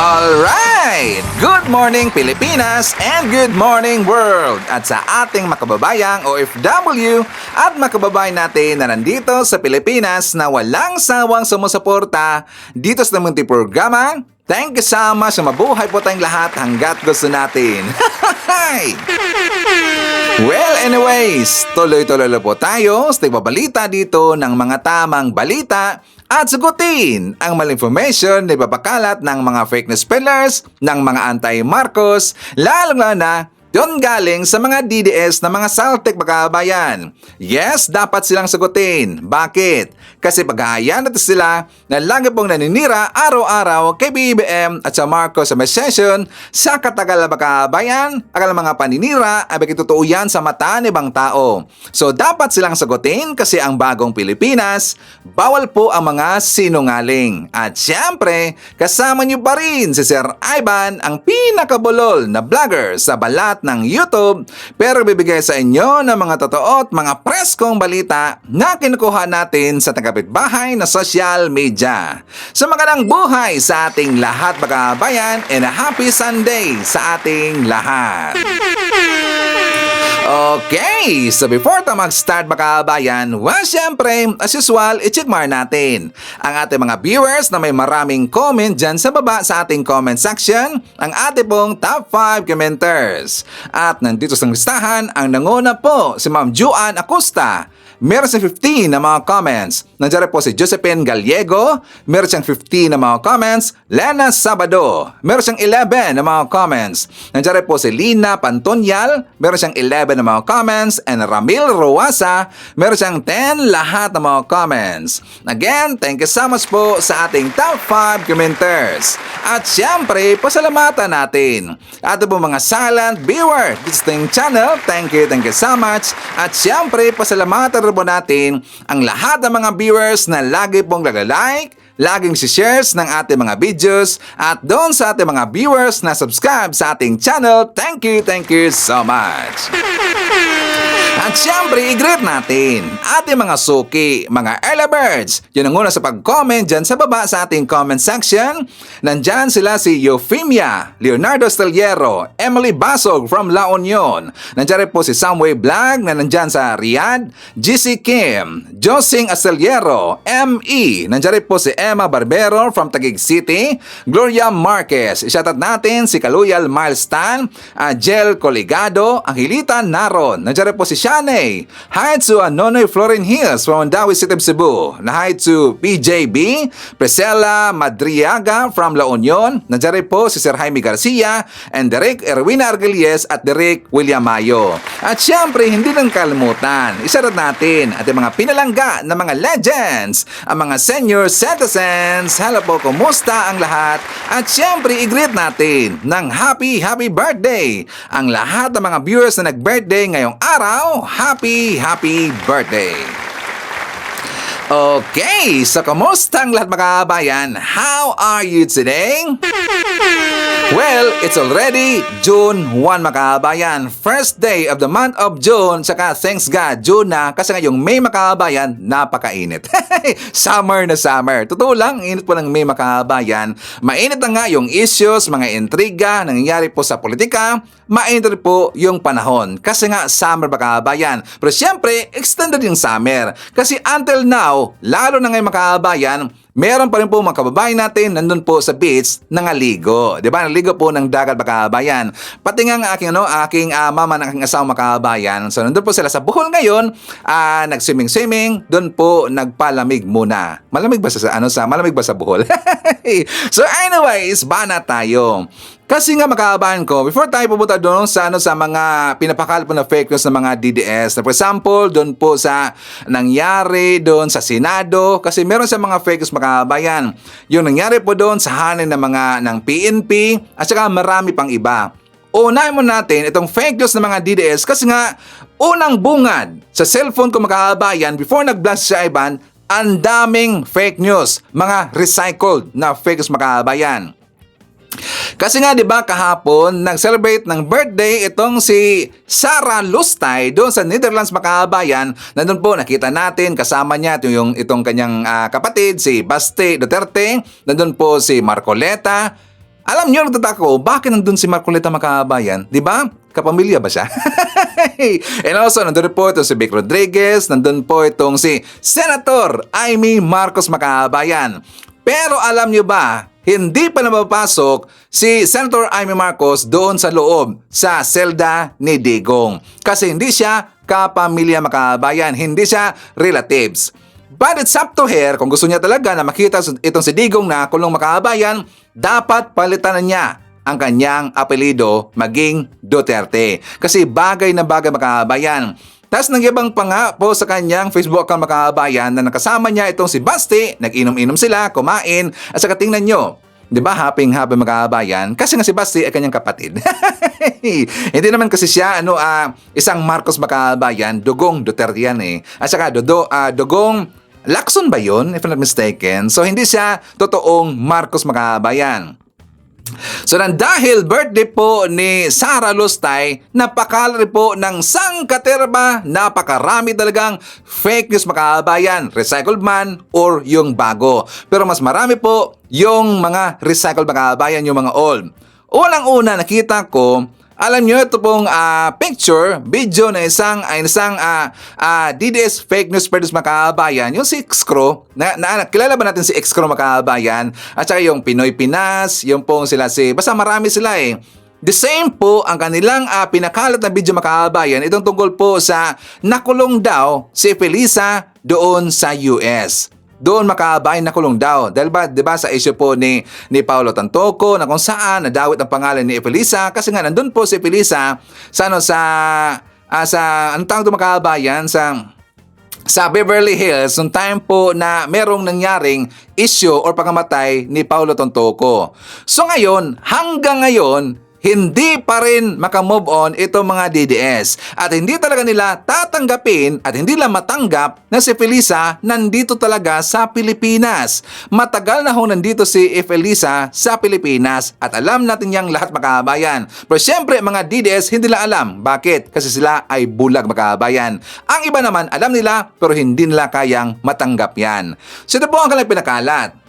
Alright! Good morning Pilipinas and good morning world! At sa ating makababayang OFW at makababayan natin na nandito sa Pilipinas na walang sawang sumusuporta dito sa munting programa, thank you so much na mabuhay po tayong lahat hanggat gusto natin. Well, anyways, tuloy-tuloy lang po tayo sa tigbabalita dito ng mga tamang balita at sagutin ang maling information na ipapakalat ng mga fake news peddlers, ng mga anti-Marcos, lalong na yun galing sa mga DDS na mga saltik magkabayan. Yes, dapat silang sagutin. Bakit? Kasi pag-aayan natin sila na lagi pong naninira araw-araw kay BBM at sa Marcos sa session sa katagal na magkabayan, akala mga paninira ay bakit yan sa mata ng ibang tao. So dapat silang sagutin kasi ang bagong Pilipinas, bawal po ang mga sinungaling. At syempre, kasama niyo pa rin si Sir Ivan, ang pinakabulol na vlogger sa balat ng YouTube, pero bibigay sa inyo ng mga totoo at mga preskong balita na kinukuha natin sa tagapitbahay na social media. So magandang buhay sa ating lahat mga bayan and a happy Sunday sa ating lahat. Okay, so before tayo mag-start mga kabayan, well, syempre, as usual, i-checkmark natin ang ating mga viewers na may maraming comment dyan sa baba sa ating comment section, ang ating pong top 5 commenters. At nandito sa listahan, ang nanguna po si Ma'am Juan Acosta. Meron siyang 15 na mga comments. Nandiyan po si Josephine Gallego. Meron siyang 15 na mga comments. Lena Sabado. Meron siyang 11 na mga comments. Nandiyan po si Lina Pantonyal. Meron siyang 11 na mga comments. And Ramil Roasa. Meron siyang 10 lahat na mga comments. Again, thank you so much po sa ating top 5 commenters. At syempre, pasalamatan natin ato po mga silent viewer dito sa ating channel. Thank you so much. At syempre, pasalamatan rin po natin ang lahat ng mga viewers na lagi pong like, laging si-shares ng ating mga videos at doon sa ating mga viewers na subscribe sa ating channel. Thank you so much. At syempre, i-greet natin ating mga suki, mga early birds. Yun ang una sa pag-comment dyan sa baba sa ating comment section. Nandyan sila si Eufemia, Leonardo Esteliero, Emily Basog from La Union. Nandyan rin po si Samway Vlog na nandyan sa Riyadh, GC Kim, Josing Esteliero, M.E. Nandyan rin po si Emma Barbero from Taguig City, Gloria Marquez. Isyatat natin si Kaluyal Milestan, Jel Coligado, Angelita Naron. Nandyan rin po si Shane. Hi to Nonoy Florin Hills from Dawi City, Cebu. Hi to PJB, Priscilla Madriaga from La Union. Nandiyan rin po si Sir Jaime Garcia and Derek Erwina Argelies at Derek William Mayo. At syempre, hindi lang kalimutan, isarat natin at yung mga pinalangga na mga legends, ang mga senior citizens. Hello po, kumusta ang lahat? At syempre, i-greet natin ng happy birthday ang lahat ng mga viewers na nag-birthday ngayong araw. Happy birthday! Okay, so kumusta ang lahat mga kabayan? How are you today? Well, it's already June 1 mga kabayan. First day of the month of June. Saka thanks God, June na. Kasi ngayong May mga kabayan, napakainit. Summer na summer. Totoo lang, init po ng May mga kabayan. Mainit na nga yung issues, mga intriga, nangyayari po sa politika. Mainit rin po yung panahon. Kasi nga summer mga kabayan. Pero syempre, extended yung summer. Kasi until now, lalo na ngayon mga kabayan, meron pa rin po mga kababayan natin nandun po sa beach nangaligo. Di ba? Naligo po ng dagat mga kababayan. Pati nga ang aking mama ng aking asawa mga kababayan. So nandun po sila sa Bohol ngayon, nag-swimming, doon po nagpalamig muna. Malamig ba malamig ba sa Bohol? So anyways, bana tayo. Kasi nga makabahan ko, before tayo pupunta doon sa mga pinapakal po na fake news ng mga DDS. For example, doon po sa nangyari doon sa Senado, kasi meron sa mga fake news makabayan. Yung nangyari po doon sa hanin ng PNP at saka marami pang iba. Unahin mo natin itong fake news ng mga DDS kasi nga unang bungad sa cellphone ko makabayan before nag-blast si Ivan, ang daming fake news, mga recycled na fake news makabayan. Kasi nga 'di ba kahapon nag-celebrate ng birthday itong si Sara Lustay doon sa Netherlands makabayan. Nandun po nakita natin kasama niya itong kanyang kapatid si Baste Duterte. Nandun po si Marcoleta. Alam niyo, nagtataka ko, bakit nandun si Marcoleta mga kabayan? Di ba? Kapamilya ba siya? And also, nandun po itong si Vic Rodriguez, nandun po itong si Senator Amy Marcos mga kabayan. Pero alam niyo ba, hindi pa napapasok si Senator Amy Marcos doon sa loob sa selda ni Digong. Kasi hindi siya kapamilya mga kabayan, hindi siya relatives. But it's up to her, kung gusto niya talaga na makita itong si Digong na kulong makabayan, dapat palitan na niya ang kanyang apelido maging Duterte. Kasi bagay na bagay makabayan. Tapos nagyabang pa nga po sa kanyang Facebook account makabayan na nakasama niya itong si Basti, nag-inom-inom sila, kumain, at saka tingnan nyo, di ba happy makabayan? Kasi nga si Basti ay kanyang kapatid. Hindi naman kasi siya isang Marcos makabayan, dugong Duterte yan eh. At saka dugong Lacson ba yun, if I'm not mistaken? So, hindi siya totoong Marcos makabayan. So, dahil birthday po ni Sara Lustay, napakalari po ng sangkaterba, napakarami talagang fake news makabayan, recycled man or yung bago. Pero mas marami po yung mga recycled makabayan, yung mga old. Unang-una nakita ko, alam nyo, ito pong video na isang DDS fake news produce makabayan, yung si Xcro, kilala ba natin si Xcro makabayan, at saka yung Pinoy Pinas, yung pong sila basta marami sila eh. The same po ang kanilang pinakalat na video makabayan, itong tungkol po sa nakulong daw si Felisa doon sa US. Doon makabayan nakulong daw. Dahil ba, diba sa issue po ni Paulo Tantoco na kung saan nadawit ang pangalan ni Felisa kasi nga nandun po si Felisa anong tawag doon makabayan sa Beverly Hills nung time po na merong nangyaring issue or pagkamatay ni Paulo Tantoco. So ngayon, hanggang ngayon, hindi pa rin makamove on itong mga DDS at hindi talaga nila tatanggapin at hindi nila matanggap na si Felisa nandito talaga sa Pilipinas. Matagal na ho nandito si Felisa sa Pilipinas at alam natin yang lahat makabayan. Pero syempre mga DDS hindi nila alam. Bakit? Kasi sila ay bulag makabayan. Ang iba naman alam nila pero hindi nila kayang matanggap yan. So ito po ang kanilang pinakalat.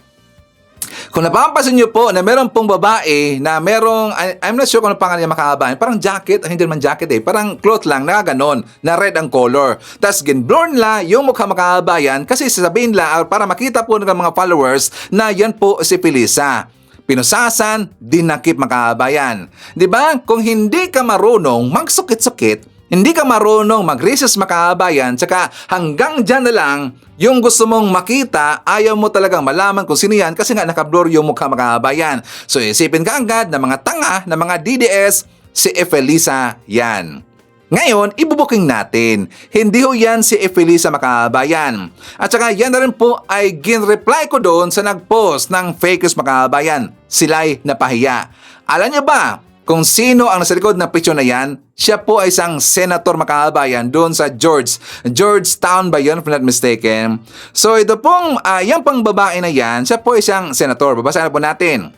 Kung napapansin nyo po na meron pong babae na merong, I'm not sure kung ano pangalan niya makabayan, parang jacket, hindi naman jacket eh, parang cloth lang na ganon, na red ang color. Tapos gin-blur nila yung mukha makabayan kasi sasabihin nila para makita po ng mga followers na yan po si Felisa. Pinusasan, dinakip makabayan. Diba? Kung hindi ka marunong magsukit-sukit, hindi ka marunong mag-resist makabayan, tsaka hanggang dyan na lang, yung gusto mong makita, ayaw mo talagang malaman kung sino yan kasi nga nakablur yung mukha makabayan. So isipin ka agad na mga tanga, na mga DDS, si Felisa yan. Ngayon, ibubuking natin. Hindi ho yan si Felisa makabayan. At saka yan na rin po ay gin-reply ko doon sa nag-post ng fake news makabayan. Sila'y napahiya. Alam niyo ba kung sino ang nasa likod ng picture na yan? Siya po ay isang senator makabayan doon sa Georgetown ba yun, if not mistaken. So ito pong, yung pang babae na yan, siya po isang senator. Babasahin po natin.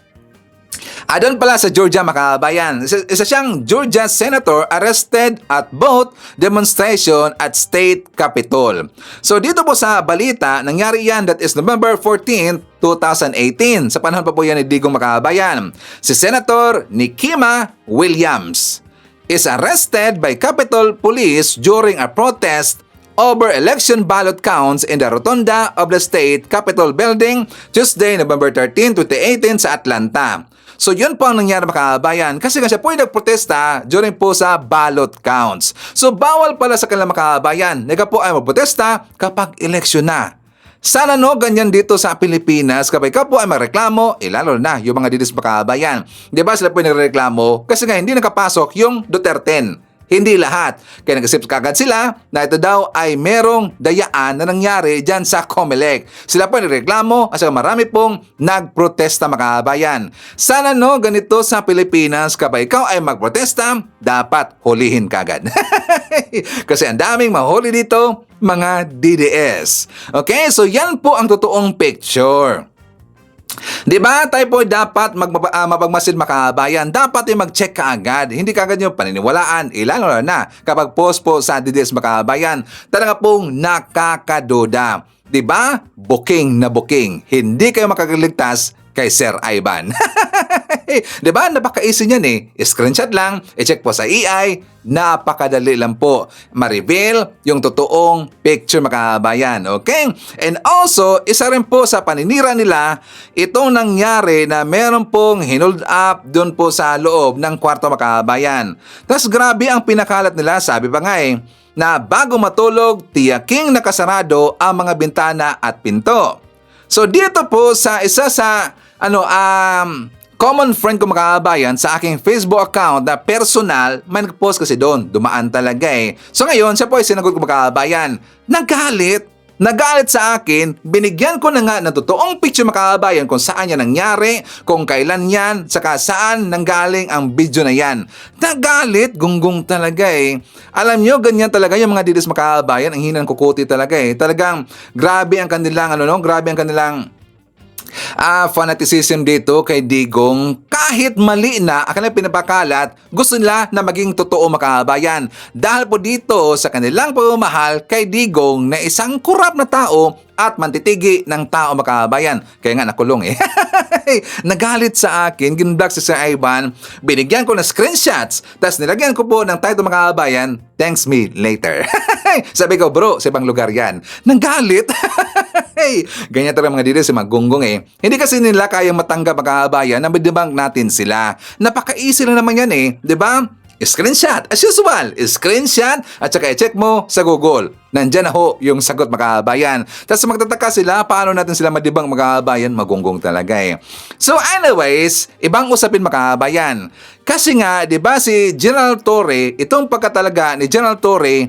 Doon pala sa Georgia makabayan. Isa siyang Georgia senator arrested at both demonstration at state capitol. So dito po sa balita, nangyari yan that is November 14, 2018. Sa panahon pa po yan ni Digong makabayan. Si Senator Nikema Williams is arrested by Capitol Police during a protest over election ballot counts in the rotunda of the state Capitol building Tuesday, November 13, 2018 sa Atlanta. So yun po ang nangyari makabayan kasi nga siya po ay nagprotesta during po sa ballot counts. So bawal pala sa kanilang makabayan. Nega po ay magprotesta kapag eleksyon na. Sana ganyan dito sa Pilipinas kapag ka po ay magreklamo, lalo na yung mga didis makabayan. Diba sila po ay nagreklamo kasi nga hindi nakapasok yung Duterte. Hindi lahat. Kaya nag-isip kagad sila na ito daw ay merong dayaan na nangyari dyan sa COMELEC. Sila po nagreklamo at saka marami pong nagprotesta makabayan. Sana ganito sa Pilipinas kapag ikaw ay magprotesta, dapat hulihin kagad. Kasi ang daming mahuli dito, mga DDS. Okay, so yan po ang totoong picture. Diba? Tayo po dapat mapagmasid makabayan. Dapat yung mag-check ka agad. Hindi ka agad yung paniniwalaan. Lalo na kapag post po sa DDS makabayan, talaga pong nakakaduda. Diba? Booking na booking. Hindi kayo makakaligtas kay Sir Ivan. Diba? Napaka-easy niyan eh. Screenshot lang, i-check po sa AI, napakadali lang po ma-reveal yung totoong picture mga kabayan. Okay? And also, isa rin po sa paninira nila, itong nangyari na meron pong hinold up doon po sa loob ng kwarto mga kabayan. Tapos grabe ang pinakalat nila, sabi pa nga eh, na bago matulog, tiyaking nakasarado ang mga bintana at pinto. So dito po sa isa sa common friend ko mga kabayan sa aking Facebook account na personal, may nag-post kasi doon, dumaan talaga eh. So ngayon, siya po ay sinagot ko mga kabayan, Nagalit sa akin, binigyan ko na nga ng totoong picture mga kabayan kung saan yan nangyari, kung kailan yan, saka saan nanggaling ang video na yan. Nagalit, gunggong talaga eh. Alam nyo, ganyan talaga yung mga didis mga kabayan, ang hinang kukuti talaga eh. Talagang grabe ang kanilang, grabe ang kanilang fanaticism dito kay Digong. Kahit mali na ang kanilang pinapakalat, gusto nila na maging totoo mga kabayan. Dahil po dito sa kanilang pagmamahal kay Digong na isang kurap na tao at mantitigi ng tao mga kabayan. Kaya nga nakulong eh. Nagalit sa akin, ginblock si Sir Ivan, binigyan ko ng screenshots, tapos nilagyan ko po ng title mga kabayan, thanks me later. Sabi ko, bro, sa ibang lugar yan. Nagalit. Ganyan talaga mga dito si Magunggong eh. Hindi kasi nila kayang matanggap mga kabayan na madibang natin sila. Napaka-easy lang naman yan eh. Diba? Screenshot. As usual, screenshot at saka i-check mo sa Google. Nandyan na ho yung sagot mga kabayan. Tapos magtataka sila, paano natin sila madibang mga kabayan? Magunggong talaga eh. So anyways, ibang usapin mga kabayan. Kasi nga, di ba si General Torre, itong pagkatalaga ni General Torre,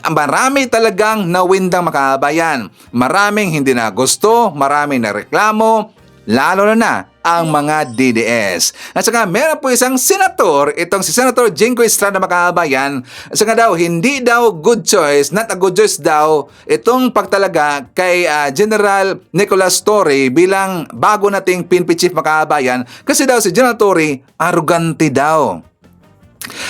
marami talagang nawindang mga kabayan. Maraming hindi na gusto, maraming na reklamo, lalo na ang mga DDS. At saka meron po isang senator, itong si Senator Jingo Estrada mga kabayan, at saka daw hindi daw good choice, not a good choice daw itong pagtalaga kay General Nicolas Torre bilang bago nating PNP chief mga kabayan, kasi daw si General Torre arrogante daw.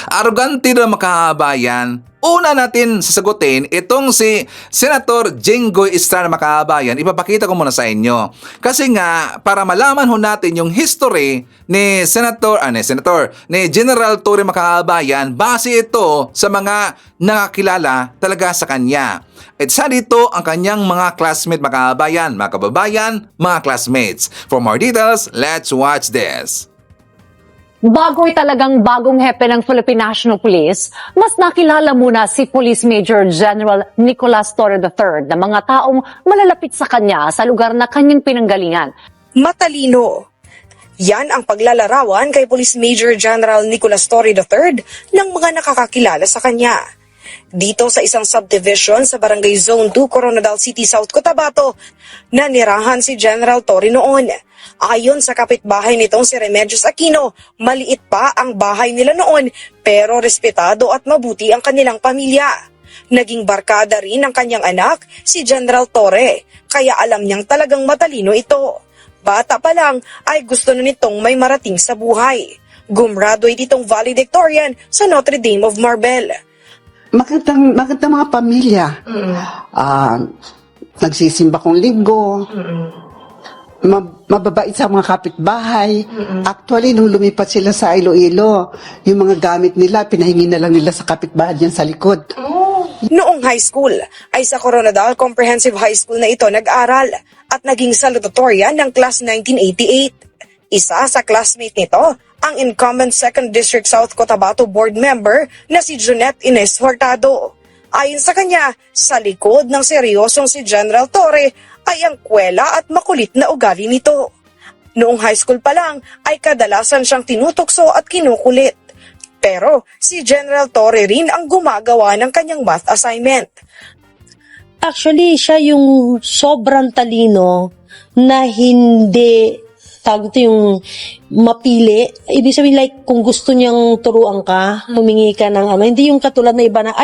Arrogante daw mga kabayan. Una natin sasagutin itong si Senator Jinggoy Estrada mga kabayan. Ipapakita ko muna sa inyo. Kasi nga, para malaman ho natin yung history ni ni General Torre mga kabayan, base ito sa mga nakakilala talaga sa kanya. At sa dito ang kanyang mga classmate mga kababayan, mga classmates. For more details, let's watch this. Bago'y talagang bagong hepe ng Philippine National Police, mas nakilala muna si Police Major General Nicolas Torre III na mga taong malalapit sa kanya sa lugar na kanyang pinanggalingan. Matalino. Yan ang paglalarawan kay Police Major General Nicolas Torre III ng mga nakakakilala sa kanya. Dito sa isang subdivision sa Barangay Zone 2, Coronadal City, South Cotabato, nanirahan si General Torre noon. Ayon sa kapitbahay nitong si Remedios Aquino, maliit pa ang bahay nila noon pero respetado at mabuti ang kanilang pamilya. Naging barkada rin ang kanyang anak, si General Torre, kaya alam niyang talagang matalino ito. Bata pa lang ay gusto na nitong may marating sa buhay. Gumraduate itong valedictorian sa Notre Dame of Marbel. Magandang mga pamilya. Nagsisimba kong linggo. Mababait sa mga kapitbahay. Actually, nung lumipat sila sa Iloilo, yung mga gamit nila, pinahingi na lang nila sa kapitbahay dyan sa likod. Noong high school, ay sa Coronadal Comprehensive High School na ito nag-aral at naging salutatorian ng Class 1988. Isa sa classmate nito, ang incumbent 2nd District South Cotabato Board member na si Junette Ines Hurtado. Ayon sa kanya, sa likod ng seryosong si General Torre ay ang kwela at makulit na ugali nito. Noong high school pa lang ay kadalasan siyang tinutukso at kinukulit. Pero si General Torre rin ang gumagawa ng kanyang math assignment. Actually, siya yung sobrang talino na hindi yung mapili. Ibig sabihin like kung gusto niyang turuan ka, humingi ka ng hindi yung katulad na iba na,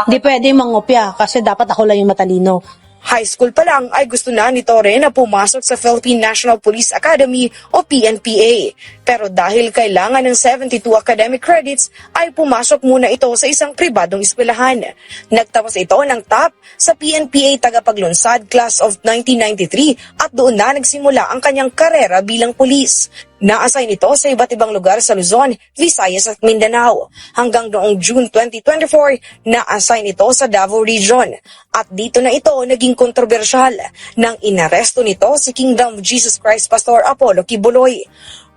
di pwede mangopya kasi dapat ako lang yung matalino. High school pa lang ay gusto na ni Torre na pumasok sa Philippine National Police Academy o PNPA. Pero dahil kailangan ng 72 academic credits, ay pumasok muna ito sa isang pribadong eskwelahan. Nagtapos ito ng top sa PNPA Tagapaglunsad Class of 1993 at doon na nagsimula ang kanyang karera bilang pulis. Na-assign ito sa iba't ibang lugar sa Luzon, Visayas at Mindanao. Hanggang noong June 2024, na-assign ito sa Davao Region. At dito na ito naging kontrobersyal nang inaresto nito si Kingdom of Jesus Christ Pastor Apollo Kibuloy.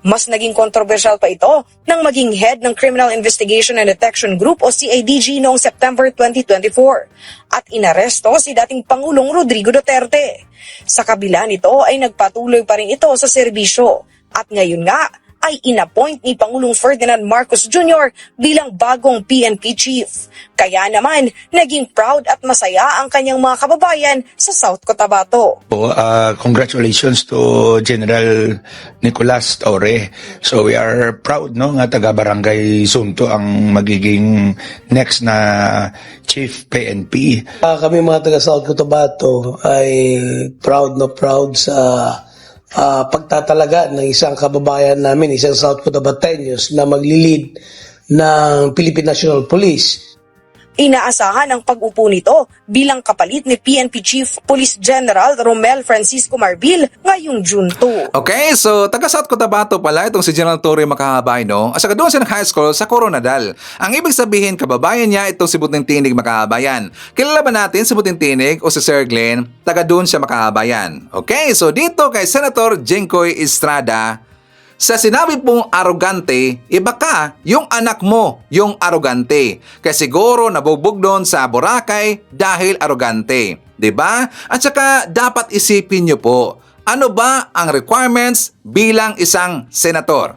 Mas naging kontrobersyal pa ito nang maging head ng Criminal Investigation and Detection Group o CIDG noong September 2024 at inaresto si dating Pangulong Rodrigo Duterte. Sa kabila nito ay nagpatuloy pa rin ito sa serbisyo at ngayon nga ay inappoint ni Pangulong Ferdinand Marcos Jr. bilang bagong PNP chief. Kaya naman, naging proud at masaya ang kanyang mga kababayan sa South Cotabato. Congratulations to General Nicolas Torre. So we are proud nga taga Barangay Sunto ang magiging next na Chief PNP. Kami mga taga South Cotabato ay proud na proud sa pagtatalaga ng isang kababayan namin, isang South Cotabateños na maglilid ng Philippine National Police. Inaasahan ang pag-upo nito bilang kapalit ni PNP Chief Police General Romel Francisco Marbil ngayong June 2. Okay, so taga South Cotabato pala itong si General Torre Makahabay, no? At saka doon siya ng high school sa Coronadal. Ang ibig sabihin, kababayan niya itong si Buting Tinig Makahabayan. Kilala ba natin si Buting Tinig o si Sir Glenn? Taga doon siya Makahabayan. Okay, so dito kay Senator Jinggoy Estrada, sa sinabi pong arogante, iba ka, yung anak mo, yung arogante. Kaya siguro nabugbog doon sa Boracay dahil arogante. 'Di ba? At saka dapat isipin nyo po, ano ba ang requirements bilang isang senator?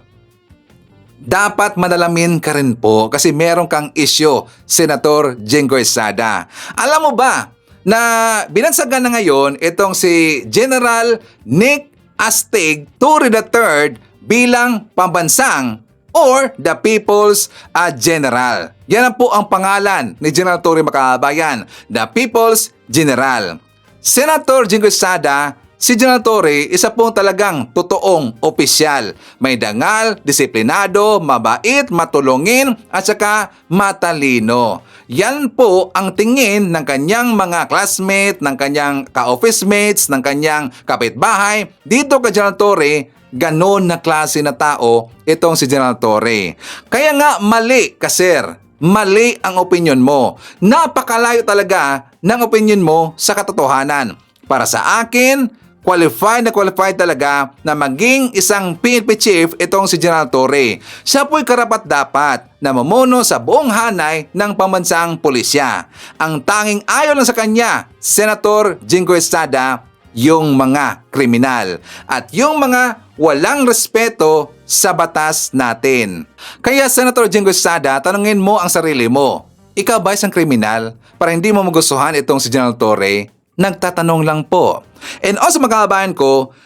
Dapat madalamin ka rin po kasi meron kang issue, Senator Jinggoy Estrada. Alam mo ba na binansagan na ngayon itong si General Nick Astig Torre III bilang pambansang or the People's General. Yan po ang pangalan ni General Torre Makahabayan, the People's General. Senator Jinggoy Estrada, si General Torre, isa pong talagang totoong opisyal. May dangal, disiplinado, mabait, matulungin, at saka matalino. Yan po ang tingin ng kanyang mga classmate, ng kanyang ka-office mates, ng kanyang kapitbahay. Dito kay General Torre, ganon na klase na tao itong si General Torre. Kaya nga mali ka, sir. Mali ang opinion mo. Napakalayo talaga ng opinion mo sa katotohanan. Para sa akin, qualified talaga na maging isang PNP chief itong si General Torre. Siya po'y karapat-dapat na mamuno sa buong hanay ng pambansang pulisya. Ang tanging ayaw lang sa kanya, Senator Jinggoy Estrada, yung mga kriminal at yung mga walang respeto sa batas natin. Kaya Senator Jinggoy Estrada, tanungin mo ang sarili mo. Ikaw ba isang kriminal? Para hindi mo magustuhan itong si General Torre? Nagtatanong lang po. And also mga kababayan ko,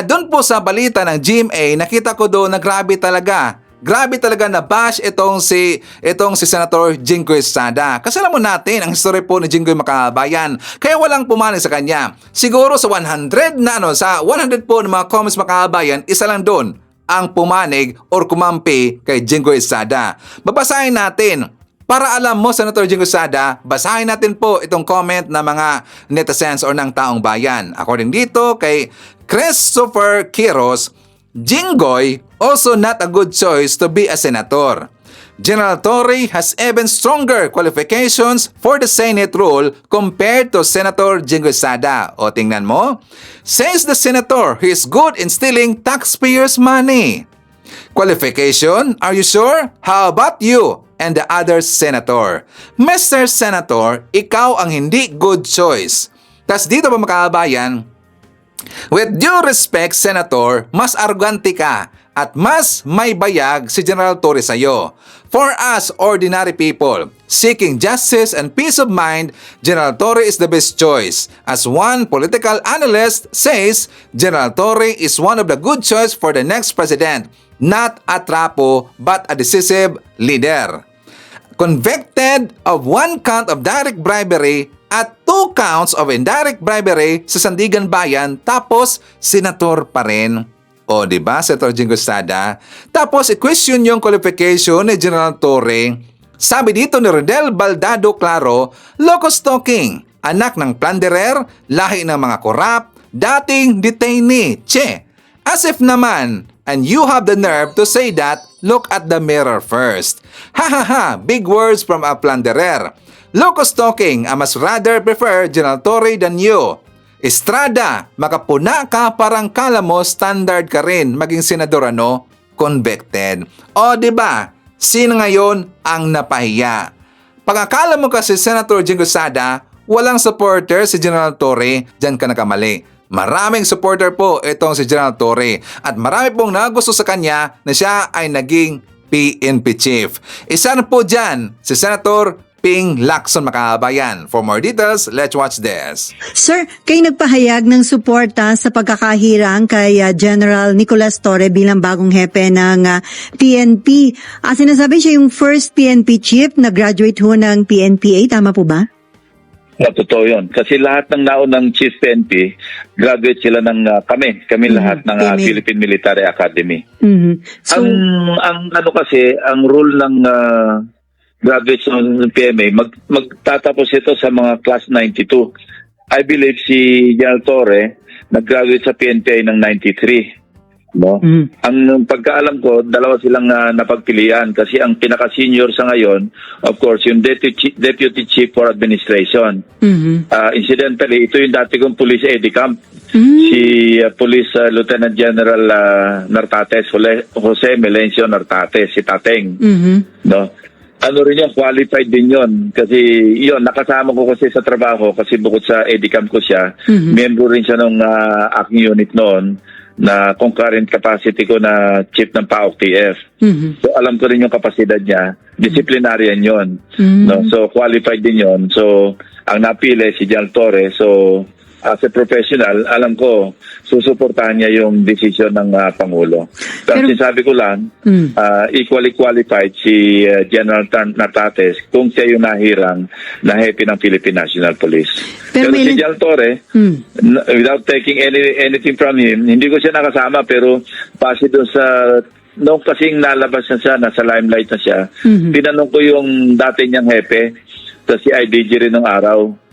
doon po sa balita ng GMA, nakita ko doon na grabe talaga na bash itong si Senator Jinggoy Estrada. Kasi alam mo natin ang history po ni Jinggoy Makahabayan. Kaya walang pumanig sa kanya. Siguro sa 100 sa 100 po ng mga comments Makahabayan, isa lang doon ang pumanig or kumampi kay Jinggoy Estrada. Babasahin natin. Para alam mo, Senator Jinggoy Estrada, basahin natin po itong comment ng mga netizens or ng taong bayan. According dito kay Christopher Quiros, Jinggoy also not a good choice to be a senator. General Torre has even stronger qualifications for the Senate role compared to Senator Jinggoy Estrada. O tingnan mo, says the senator, he is good in stealing taxpayers' money. Qualification, are you sure? How about you and the other senator? Mr. Senator, ikaw ang hindi good choice. Tas dito ba makabayan, with due respect, Senator, mas arrogante ka at mas may bayag si General Torre sa'yo. For us ordinary people seeking justice and peace of mind, General Torre is the best choice. As one political analyst says, General Torre is one of the good choice for the next president. Not a trapo but a decisive leader. Convicted of 1 count of direct bribery at 2 counts of indirect bribery sa Sandigan Bayan, tapos senator pa rin. O, di ba, Senator Jingo Estrada? Tapos, i-question yung qualification ni General Torre. Sabi dito ni Rodel Baldado Claro, loco stalking, anak ng plunderer, lahi ng mga korap, dating detainee, che. As if naman, and you have the nerve to say that, look at the mirror first. Ha ha ha, big words from a plunderer. Loco stalking, I must rather prefer General Torre than you. Estrada, makapuna ka parang kala mo standard ka rin maging senador convicted. O di ba? Sino ngayon ang napahiya? Pag-akala mo kasi Senator Jingo Estrada, walang supporter si General Torre, dyan ka nakamali. Maraming supporter po itong si General Torre at marami pong nagusto sa kanya na siya ay naging PNP chief. Isa na po dyan si Senator Ping Lacson, makabayan. For more details, let's watch this. Sir, kayo nagpahayag ng suporta sa pagkakahirang kay General Nicolas Torre bilang bagong hepe ng PNP. Sinasabi siya yung first PNP chief na graduate ho ng PNPA, tama po ba? Totoo yun. Kasi lahat ng naunang chief PNP, graduate sila ng kami lahat ng Philippine Military Academy. So, ang ano kasi, ang rule ng graduates ng PMA, magtatapos ito sa mga class 92. I believe si General Torre nag-graduate sa PNPA ng 93. No? Ang pagkaalam ko, dalawa silang napagpilian kasi ang pinaka-senior sa ngayon, of course, yung Deputy Chief for Administration. Incidentally, ito yung dati kong police aide camp. Si Police Lieutenant General Nartates, Jose Melencio Nartates, si Tateng. No? Ano rin yun, qualified din yun. Kasi yun, nakasama ko kasi sa trabaho kasi bukod sa EDICAM ko siya, member rin siya ng aking unit noon na concurrent capacity ko na chief ng PAOK TF. So alam ko rin yung kapasidad niya. Disciplinarian yun. No? So qualified din yun. So ang napili si General Torre. So as a professional, alam ko, susuportahan niya yung decision ng Pangulo. Pero sinasabi ko lang, equally qualified si General Nartates kung siya yung nahirang na hepe ng Philippine National Police. Pero si General Torre, without taking anything from him, hindi ko siya nakasama pero base doon sa nung kasing nalabas na siya, nasa limelight na siya, tinanong ko yung dati niyang hepe, si IDG rin ng araw.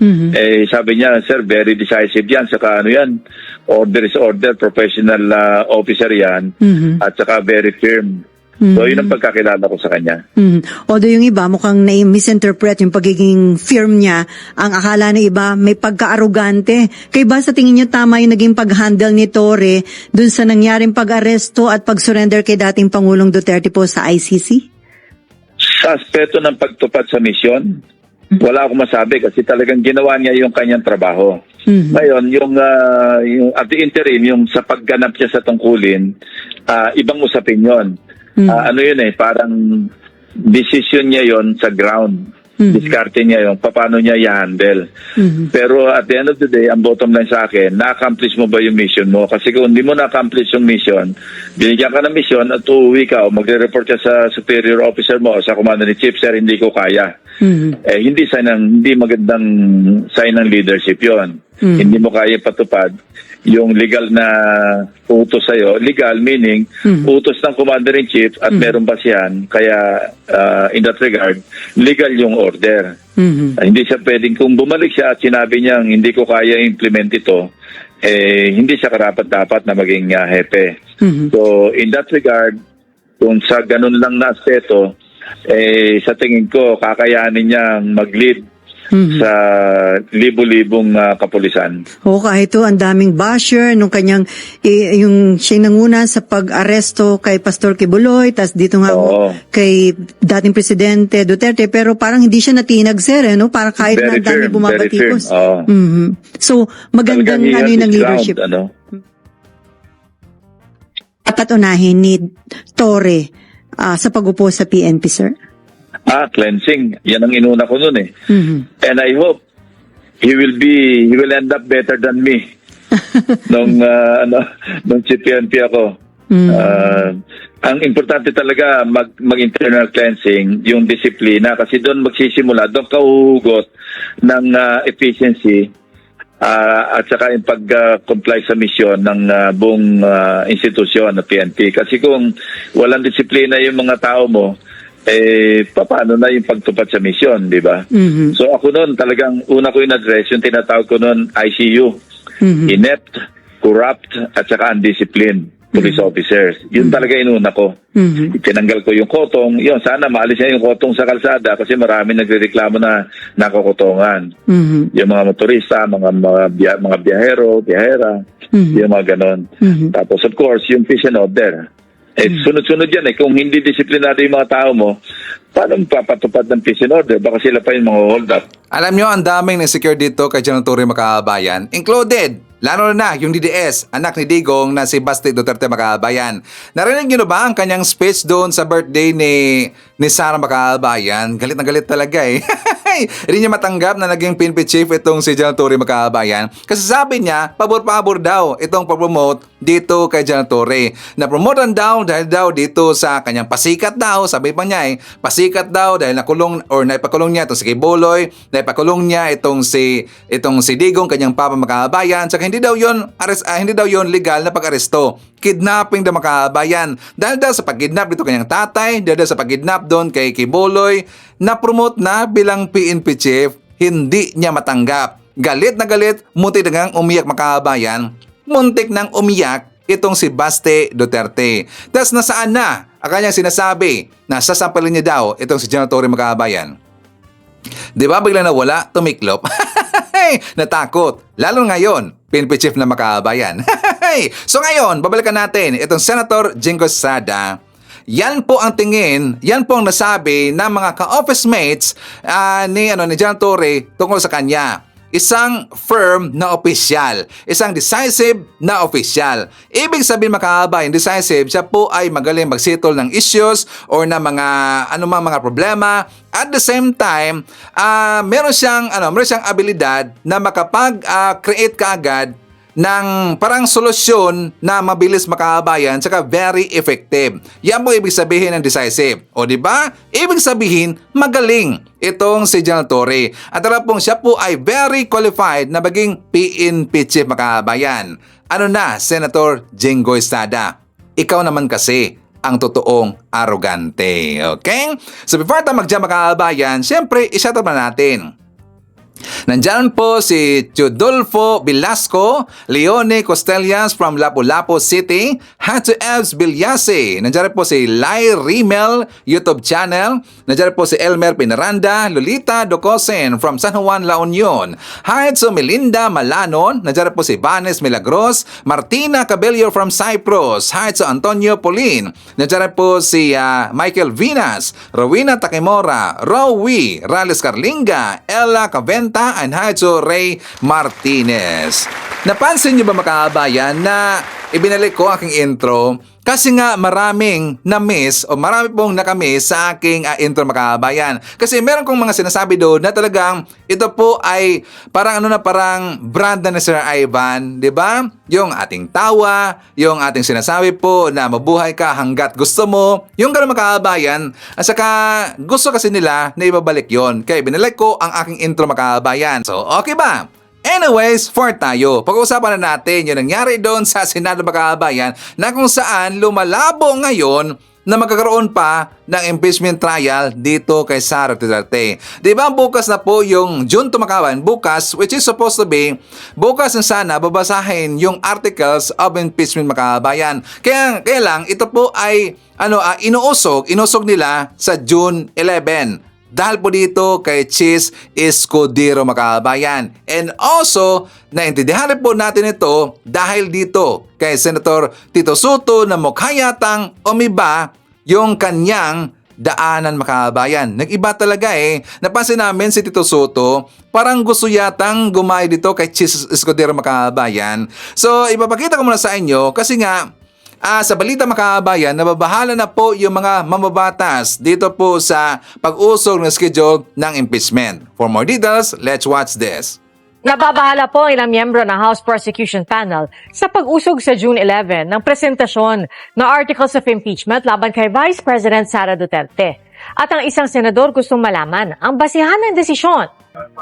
Sabi niya, sir, very decisive yan. Saka ano yan, order is order, professional officer yan, at saka very firm. So yun ang pagkakilala ko sa kanya. Although yung iba mukhang na-misinterpret yung pagiging firm niya, ang akala ng iba may pagka-arugante. Kaya ba sa tingin niyo tama yung naging pag-handle ni Torre dun sa nangyaring pag-aresto at pag-surrender kay dating Pangulong Duterte po sa ICC? Sa aspeto ng pagtupad sa misyon, wala akong masabi kasi talagang ginawa niya yung kanyang trabaho. Ngayon, yung at the interim, yung sa pagganap niya sa tungkulin, ibang usapin yun. Ano yun parang decision niya yon sa ground. Diskarte niya yung paano niya i-handle. Pero at the end of the day, ang bottom line sa akin, na-accomplish mo ba yung mission mo? Kasi kung hindi mo na-accomplish yung mission, binigyan ka ng mission at uuwi ka o magre-report ka sa superior officer mo o sa commander ni chief, sir, hindi ko kaya. Hindi magandang sign ng leadership yon. Hindi mo kaya patupad yung legal na utos sa'yo. Legal meaning utos ng commander-in-chief at meron basihan. Kaya in that regard, legal yung order. Hindi siya pwedeng, kung bumalik siya at sinabi niyang hindi ko kaya implement ito, hindi siya karapat-dapat na maging hepe. So in that regard, kung sa ganun lang na aspeto, sa tingin ko, kakayanin niyang mag-lead sa libo-libong kapulisan. Oo, kahit ito, ang daming basher nung kanyang, yung siya nanguna sa pag-aresto kay Pastor Kibuloy, tas dito nga kay dating Presidente Duterte, pero parang hindi siya natinag, sir, no? Parang kahit na ang dami bumabatikos. So, magandang ano yun ng leadership. Dapat unahin ni Torre sa pag-upo sa PNP, sir? Cleansing. Yan ang inuna ko nun And I hope he will end up better than me nung chief PNP ako. Ang importante talaga mag-internal cleansing, yung disiplina, kasi doon magsisimula, doon kauhugot ng efficiency at saka yung pag-comply sa misyon ng buong institusyon na PNP. Kasi kung walang disiplina yung mga tao mo, paano na yung pagtupad sa misyon, di ba? So ako noon, talagang una ko in-address, yung tinatawag ko noon, ICU. Inept, corrupt, at saka undisciplined police officers. Yun talaga inuna ko. Tinanggal ko yung kotong. Yun, sana maalis niya yung kotong sa kalsada kasi marami nagrereklamo na nakokotongan. Yung mga motorista, mga biyahero, biyahera, yung mga ganon. Tapos of course, yung peace and order. Sunod-sunod yan Kung hindi disiplinado yung mga tao mo, paano magpapatupad ng peace and order? Baka sila pa yung mga hold up. Alam nyo, ang daming na-secure dito kay General Torre Makabayan, included, lalo na yung DDS, anak ni Digong na si Basti Duterte Makabayan. Narinig nyo na ba ang kanyang speech doon sa birthday ni Sara Makabayan? Galit na galit talaga Hindi niya matanggap na naging PNP chief itong si General Torre Makabayan. Kasi sabi niya, pabor-pabor daw itong pag-promote dito kay General Torre. Na-promotean daw dahil daw dito sa kanyang pasikat daw. Sabi pa niya pasikat daw dahil nakulong or naipakulong niya itong si Kibuloy, naipakulong niya itong si Digong, kanyang papa Makabayan. Saka hindi daw yon legal na pag-aresto. Kidnapping daw Makabayan. Dahil daw sa pag-kidnap dito kanyang tatay, dahil daw sa pag-kidnap doon kay Kibuloy, na-promote na bilang PNP chief, hindi niya matanggap. Galit na galit, muntik na ngang umiyak Makabayan. Muntik nang umiyak itong si Basti Duterte. Tapos nasaan na ang kanyang sinasabi na sasampalin niya daw itong si General Torre Makabayan? Di ba bigla nawala, tumiklop? Natakot. Lalo ngayon, PNP chief na Makabayan. So ngayon, babalikan natin itong Senator Jingo Estrada. Yan po ang tingin, yan po ang nasabi ng mga ka-office mates ni General Torre tungkol sa kanya. Isang firm na opisyal, isang decisive na opisyal. Ibig sabihin Makabayan, decisive, siya po ay magaling magsitol ng issues or na mga anumang mga problema. At the same time, meron siyang abilidad na makapag-create kaagad ng parang solusyon na mabilis Makabayan saka very effective. Yan po ibig sabihin ng decisive. O di ba? Ibig sabihin magaling itong si General Torre. At alam pong siya po ay very qualified na maging PNP chief Makabayan. Ano na, Senator Jingo Estrada? Ikaw naman kasi ang totoong arrogante. Okay? So before tayo mag-jump Makabayan, syempre i-shoutout na natin. Nandyan po si Tudolfo Velasco, Leone Costellas from Lapu-Lapu City, Hato Evs Bilyase. Nandyan po si Lai Rimel YouTube channel. Nandyan po si Elmer Pinaranda, Lolita Docosen from San Juan, La Union. Hi to Melinda Malanon. Nandyan po si Vanes Milagros, Martina Cabello from Cyprus. Hi to Antonio Polin. Nandyan po si Michael Vinas, Rowena Takimora, Rowie, Rales Carlinga, Ella Caventa, and hi to Ray Martinez. Napansin niyo ba Makabayan na ibinalik ko aking intro kasi nga maraming na-miss o marami pong nakamiss sa aking intro Makabayan. Kasi meron kong mga sinasabi doon na talagang ito po ay parang parang brand na ni Sir Ivan, di ba? Yung ating tawa, yung ating sinasabi po na mabuhay ka hanggat gusto mo, yung gano'n Makabayan. At saka gusto kasi nila na ibabalik yon. Kaya binalik ko ang aking intro Makabayan. So okay ba? Anyways, for tayo, pag-uusapan na natin yung nangyari doon sa Senado Makabayan na kung saan lumalabo ngayon na magkakaroon pa ng impeachment trial dito kay Sara Duterte. Diba bukas na po yung June 2 Makabayan, bukas, which is supposed to be, bukas na sana babasahin yung articles of impeachment Makabayan. Kaya lang, ito po ay inusog nila sa June 11. Dahil po dito kay Chis Escudero Makabayan. And also, naintindihan po natin ito dahil dito kay Senator Tito Soto na mukha yatang umiba yung kanyang daanan Makabayan. Nag-iba talaga Napansin namin si Tito Soto, parang gusto yatang gumay dito kay Chis Escudero Makabayan. So, ipapakita ko muna sa inyo kasi nga, sa Balita Makabayan, nababahala na po yung mga mamabatas dito po sa pag-usog ng schedule ng impeachment. For more details, let's watch this. Nababahala po ang ilang miyembro ng House Prosecution Panel sa pag-usog sa June 11 ng presentasyon ng Articles of Impeachment laban kay Vice President Sara Duterte. At ang isang senador gustong malaman ang basihan ng desisyon.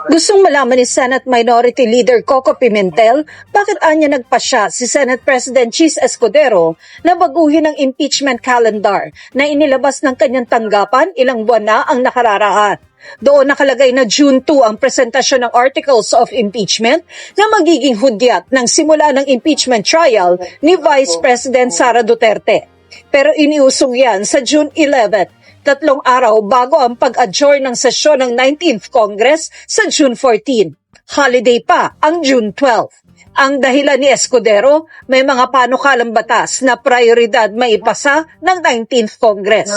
Gustong malaman ni Senate Minority Leader Coco Pimentel bakit anya nagpasya si Senate President Chis Escudero na baguhin ang impeachment calendar na inilabas ng kanyang tanggapan ilang buwan na ang nakararaan. Doon nakalagay na June 2 ang presentasyon ng Articles of Impeachment na magiging hudyat ng simula ng impeachment trial ni Vice President Sara Duterte. Pero iniusong yan sa June 11, 3 araw bago ang pag-adjourn ng sesyon ng 19th Congress sa June 14. Holiday pa ang June 12. Ang dahilan ni Escudero, may mga panukalang batas na prioridad maipasa ng 19th Congress.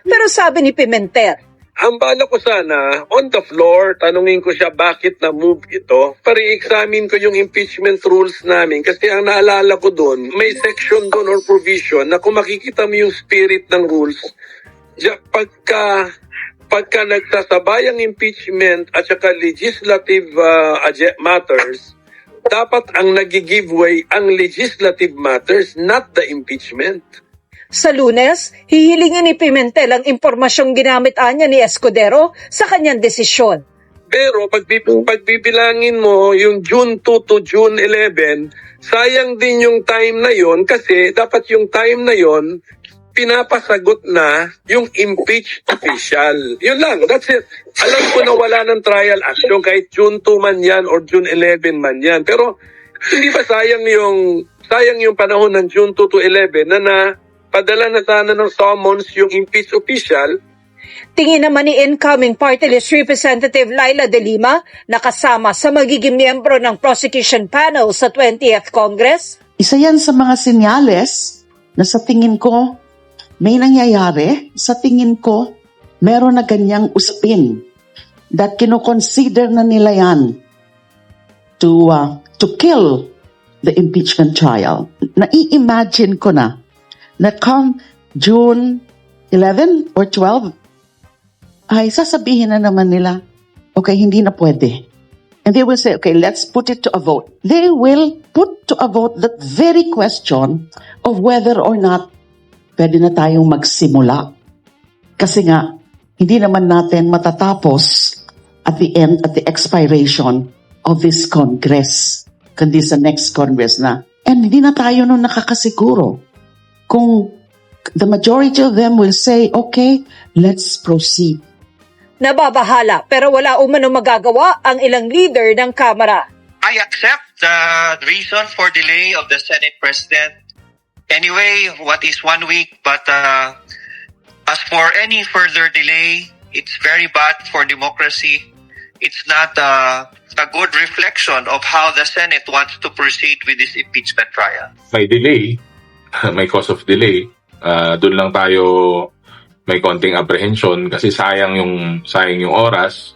Pero sabi ni Pimentel, ang bala ko sana, on the floor, tanungin ko siya bakit na-move ito. Pare-examine ko yung impeachment rules namin kasi ang naalala ko doon, may section doon or provision na kung makikita mo yung spirit ng rules, pagka nagtasabay ang impeachment at saka legislative matters, dapat ang nag-give way ang legislative matters, not the impeachment. sa Lunes, hihilingin ni Pimentel ang impormasyong ginamit anya ni Escudero sa kanyang desisyon. Pero pagbibilangin mo yung June 2 to June 11, sayang din yung time na yon kasi dapat yung time na yon pinapasagot na yung impeached official. Yun lang, that's it. Alam ko na wala ng trial action kahit June 2 man yan or June 11 man yan. Pero hindi ba sayang yung panahon ng June 2 to 11 na padala na sana ng summons yung impeached official. Tingin naman ni incoming party list Representative Laila De Lima na kasama sa magiging miyembro ng prosecution panel sa 20th Congress. Isa yan sa mga senyales na sa tingin ko may nangyayari, sa tingin ko meron na ganyang usapin that kinoconsider na nila yan to kill the impeachment trial. Nai-imagine ko na come June 11 or 12, ay sasabihin na naman nila, okay, hindi na pwede. And they will say, okay, let's put it to a vote. They will put to a vote that very question of whether or not pwede na tayong magsimula. Kasi nga, hindi naman natin matatapos at the end, at the expiration of this Congress. Kundi sa next Congress na. And hindi na tayo nung nakakasiguro. Kung the majority of them will say, okay, let's proceed. Nababahala pero wala umano magagawa ang ilang leader ng Kamara. I accept the reason for delay of the Senate President. Anyway, what is 1 week? But as for any further delay, it's very bad for democracy. It's not a good reflection of how the Senate wants to proceed with this impeachment trial. May delay, may cause of delay. Doon lang tayo may konting apprehension kasi sayang yung oras.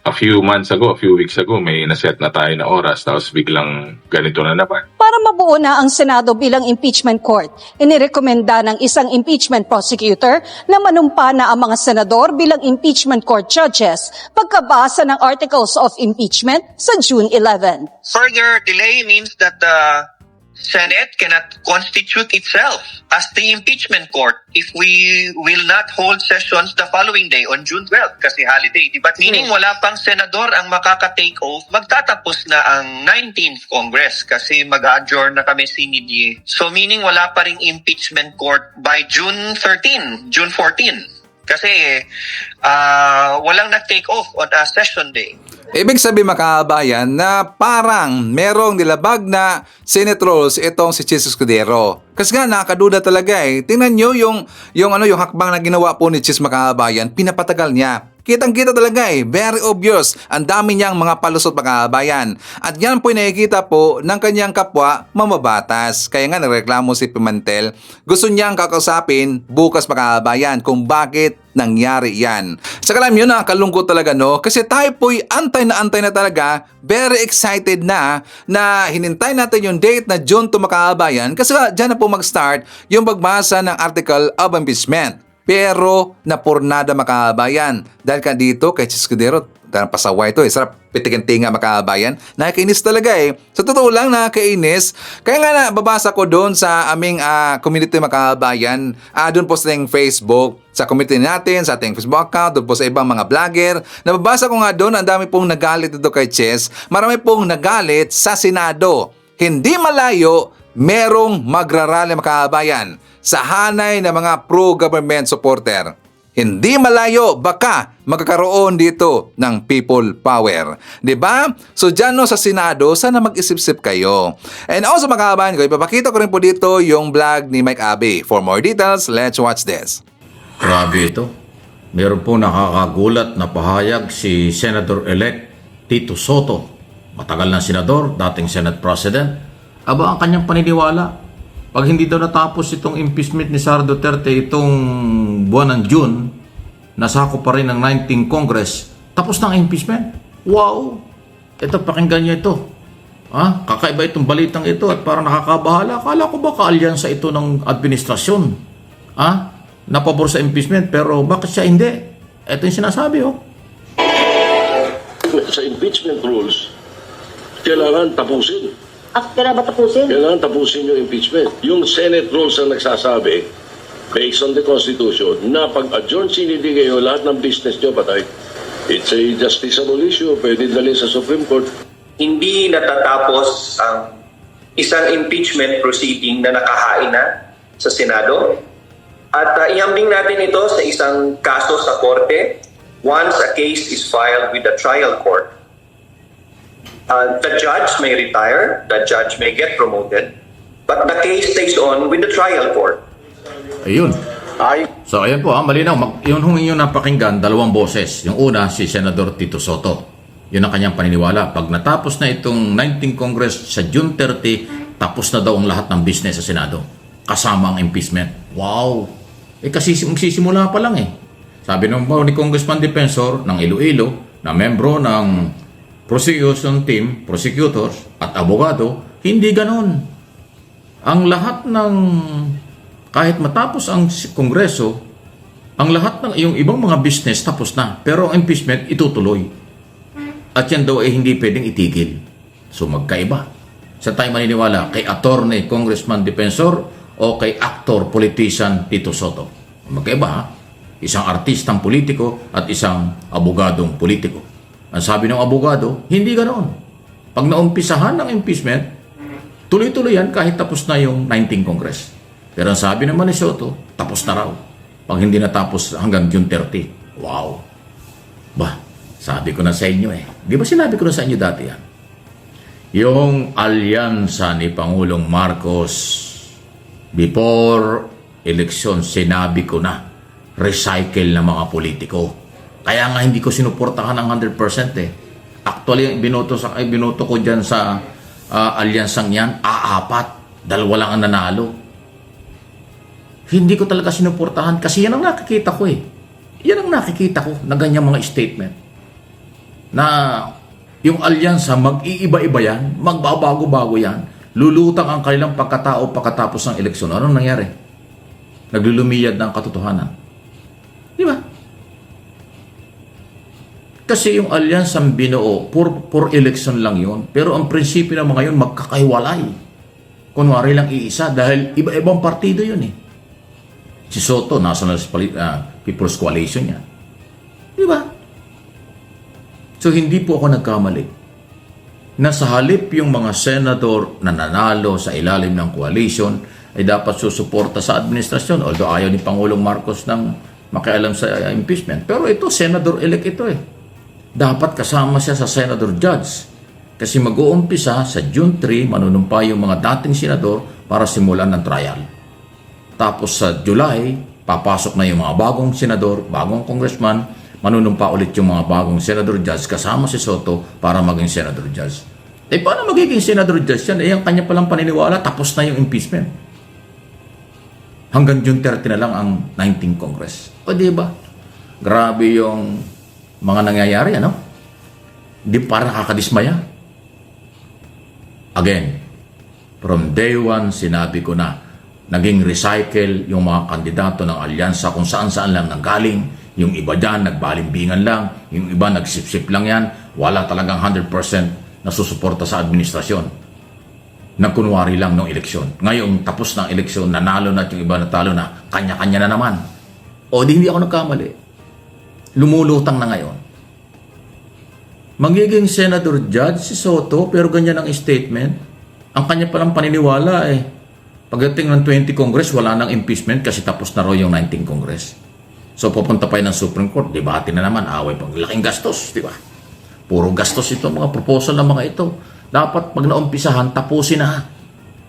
A few weeks ago, may naset na tayo na oras tapos biglang ganito na naman. Para mabuo na ang Senado bilang impeachment court, inirekomenda ng isang impeachment prosecutor na manumpa na ang mga senador bilang impeachment court judges pagkabasa ng Articles of Impeachment sa June 11. Further delay means that the Senate cannot constitute itself as the impeachment court if we will not hold sessions the following day on June 12 kasi holiday. Diba? Meaning wala pang senador ang makaka-take off. Magtatapos na ang 19th Congress kasi mag-adjourn na kami sinidye. So meaning wala pa ring impeachment court by June 13, June 14. Kasi walang nag-take off on a session day. Ibig sabihin makabayan na parang merong nilabag na Senate rules itong si Chis Escudero. Kasi nga nakakaduda talaga eh. Tingnan nyo yung hakbang na ginawa po ni Chis Makabayan, pinapatagal niya. Kitang-kita talaga eh, very obvious. Ang dami niyang mga palusot makabayan. At yan po nakikita po ng kanyang kapwa mamabatas. Kaya nga nagreklamo si Pimentel. Gusto niyang kakausapin bukas makabayan kung bakit nangyari yan. Saka alam yun, nakakalungkot talaga no? Kasi tayo po'y antay na talaga, very excited na hinintay natin yung date na June to makabayan kasi dyan na po mag-start yung pagbasa ng Article of Impeachment. Pero napurnada makabayan dahil ka dito kay Chis Escudero Parang pasaway ito eh. Sarap pitikin tinga mga kabayan. Nakakainis talaga eh. Sa totoo lang, nakakainis. Kaya nga babasa ko doon sa aming community mga kabayan. Doon po sa ating Facebook, sa community natin, sa ating Facebook account, doon po sa ibang mga vlogger. Nababasa ko nga doon, ang dami pong nagalit dito kay Chess. Marami pong nagalit sa Senado. Hindi malayo, merong magrarally mga kabayan sa hanay ng mga pro-government supporter. Hindi malayo, baka magkakaroon dito ng people power. 'Di ba? So dyan no, sa Senado, sana mag-isip-isip kayo. And also mga kabayan ko, ipapakita ko rin po dito yung vlog ni Mike Abe. For more details, let's watch this. Grabe ito. Meron po nakakagulat na pahayag si Senator-elect Tito Soto. Matagal na senador, dating Senate President. Aba ang kanyang paniniwala. Pag hindi daw natapos itong impeachment ni Sara Duterte itong buwan ng June, nasako pa rin ng 19th Congress, tapos na ang impeachment. Wow! Ito, pakinggan niyo ito. Kakaiba itong balitang ito at parang nakakabahala. Akala ko ba kaalyansa ito ng administrasyon? Napabor sa impeachment, pero bakit siya hindi? Ito yung sinasabi, Sa impeachment rules, kailangan tapusin. Kailangan ba tapusin? Kailangan tapusin yung impeachment. Yung Senate rules ang nagsasabi, based on the Constitution, na pag-adjourn CND kayo, lahat ng business nyo patay. It's a justiciable issue. Pwede dalhin sa Supreme Court. Hindi natatapos ang isang impeachment proceeding na nakahain na sa Senado. At ihambing natin ito sa isang kaso sa korte once a case is filed with the trial court. The judge may retire, the judge may get promoted, but the case stays on with the trial court. Ayun. So ayan po, malinaw. Yun napakinggan, dalawang boses. Yung una, si Senador Tito Soto. Yun ang kanyang paniniwala. Pag natapos na itong 19th Congress sa June 30, tapos na daw ang lahat ng business sa Senado. Kasama ang impeachment. Wow! Kasi magsisimula pa lang eh. Sabi ni Congressman Defensor ng Iloilo, na membro ng prosecution team, prosecutors at abogado, hindi ganon. Ang lahat ng, kahit matapos ang Kongreso, ang lahat ng yung ibang mga business tapos na. Pero ang impeachment itutuloy. At yan daw ay hindi pwedeng itigil. So magkaiba. Sa tayo maniniwala, kay attorney, congressman, defensor, o kay actor, politician, Tito Soto. Magkaiba ha? Isang artistang politiko at isang abogadong politiko. Ang sabi ng abogado, hindi ganoon. Pag naumpisahan ng impeachment, tuloy-tuloy yan kahit tapos na yung 19th Congress. Pero ang sabi naman ni Soto, tapos na raw. Pag hindi natapos hanggang June 30. Wow! Bah, sabi ko na sa inyo eh. Di ba sinabi ko na sa inyo dati yan? Yung alyansa ni Pangulong Marcos before election, sinabi ko na, recycle na mga politiko. Kaya nga hindi ko sinuportahan ng 100% eh. Actually, binoto ko dyan sa alyansang yan, 4. Dalawa lang ang nanalo. Hindi ko talaga sinuportahan kasi yan ang nakikita ko eh. Yan ang nakikita ko na ganyang mga statement. Na yung alyansa, mag-iiba-iba yan, magbabago-bago yan, lulutang ang kanilang pagkatao pagkatapos ng eleksyon. Anong nangyari? Naglulumiyad ng katotohanan. Di ba? Kasi yung alyansang binuo, for election lang yun. Pero ang prinsipyo ng mga yun, magkakaiwalay. Kunwari lang iisa dahil iba-ibang partido yun eh. Si Soto, National People's Coalition yan. Di ba? So hindi po ako nagkamali. Na sa halip yung mga senador na nanalo sa ilalim ng coalition ay dapat susuporta sa administrasyon. Although ayaw ni Pangulong Marcos ng makialam sa impeachment. Pero ito, senador-elect ito eh. Dapat kasama siya sa senador judge. Kasi mag-uumpisa sa June 3, manunumpa yung mga dating senador para simulan ng trial. Tapos sa July, papasok na yung mga bagong senador, bagong congressman, manunumpa ulit yung mga bagong senador judge kasama si Soto para maging senador judge. Eh paano magiging senador judge yan? Eh ang kanya palang paniniwala, tapos na yung impeachment. Hanggang June 30 na lang ang 19th Congress. O diba? Grabe yung mga nangyayari, ano? Di parang nakakadismaya. Again, from day one, sinabi ko na, naging recycle yung mga kandidato ng alyansa kung saan-saan lang nanggaling, Yung iba dyan, nagbalimbingan lang. Yung iba, nagsipsip lang yan. Wala talagang 100% na susuporta sa administrasyon. Nagkunwari lang ng eleksyon. Ngayon, tapos ng eleksyon, nanalo na at yung iba natalo na, kanya-kanya na naman. O di hindi ako nagkamali. Lumulutang na ngayon. Magiging senador judge si Soto, pero ganyan ang statement. Ang kanya palang paniniwala pagdating ng 20 Congress, wala nang impeachment kasi tapos na raw yung 19 Congress. So pupunta pa yun ng Supreme Court, debate na naman, away pang laking gastos, di ba? Puro gastos ito, mga proposal ng mga ito. Dapat pag naumpisahan, tapusin na.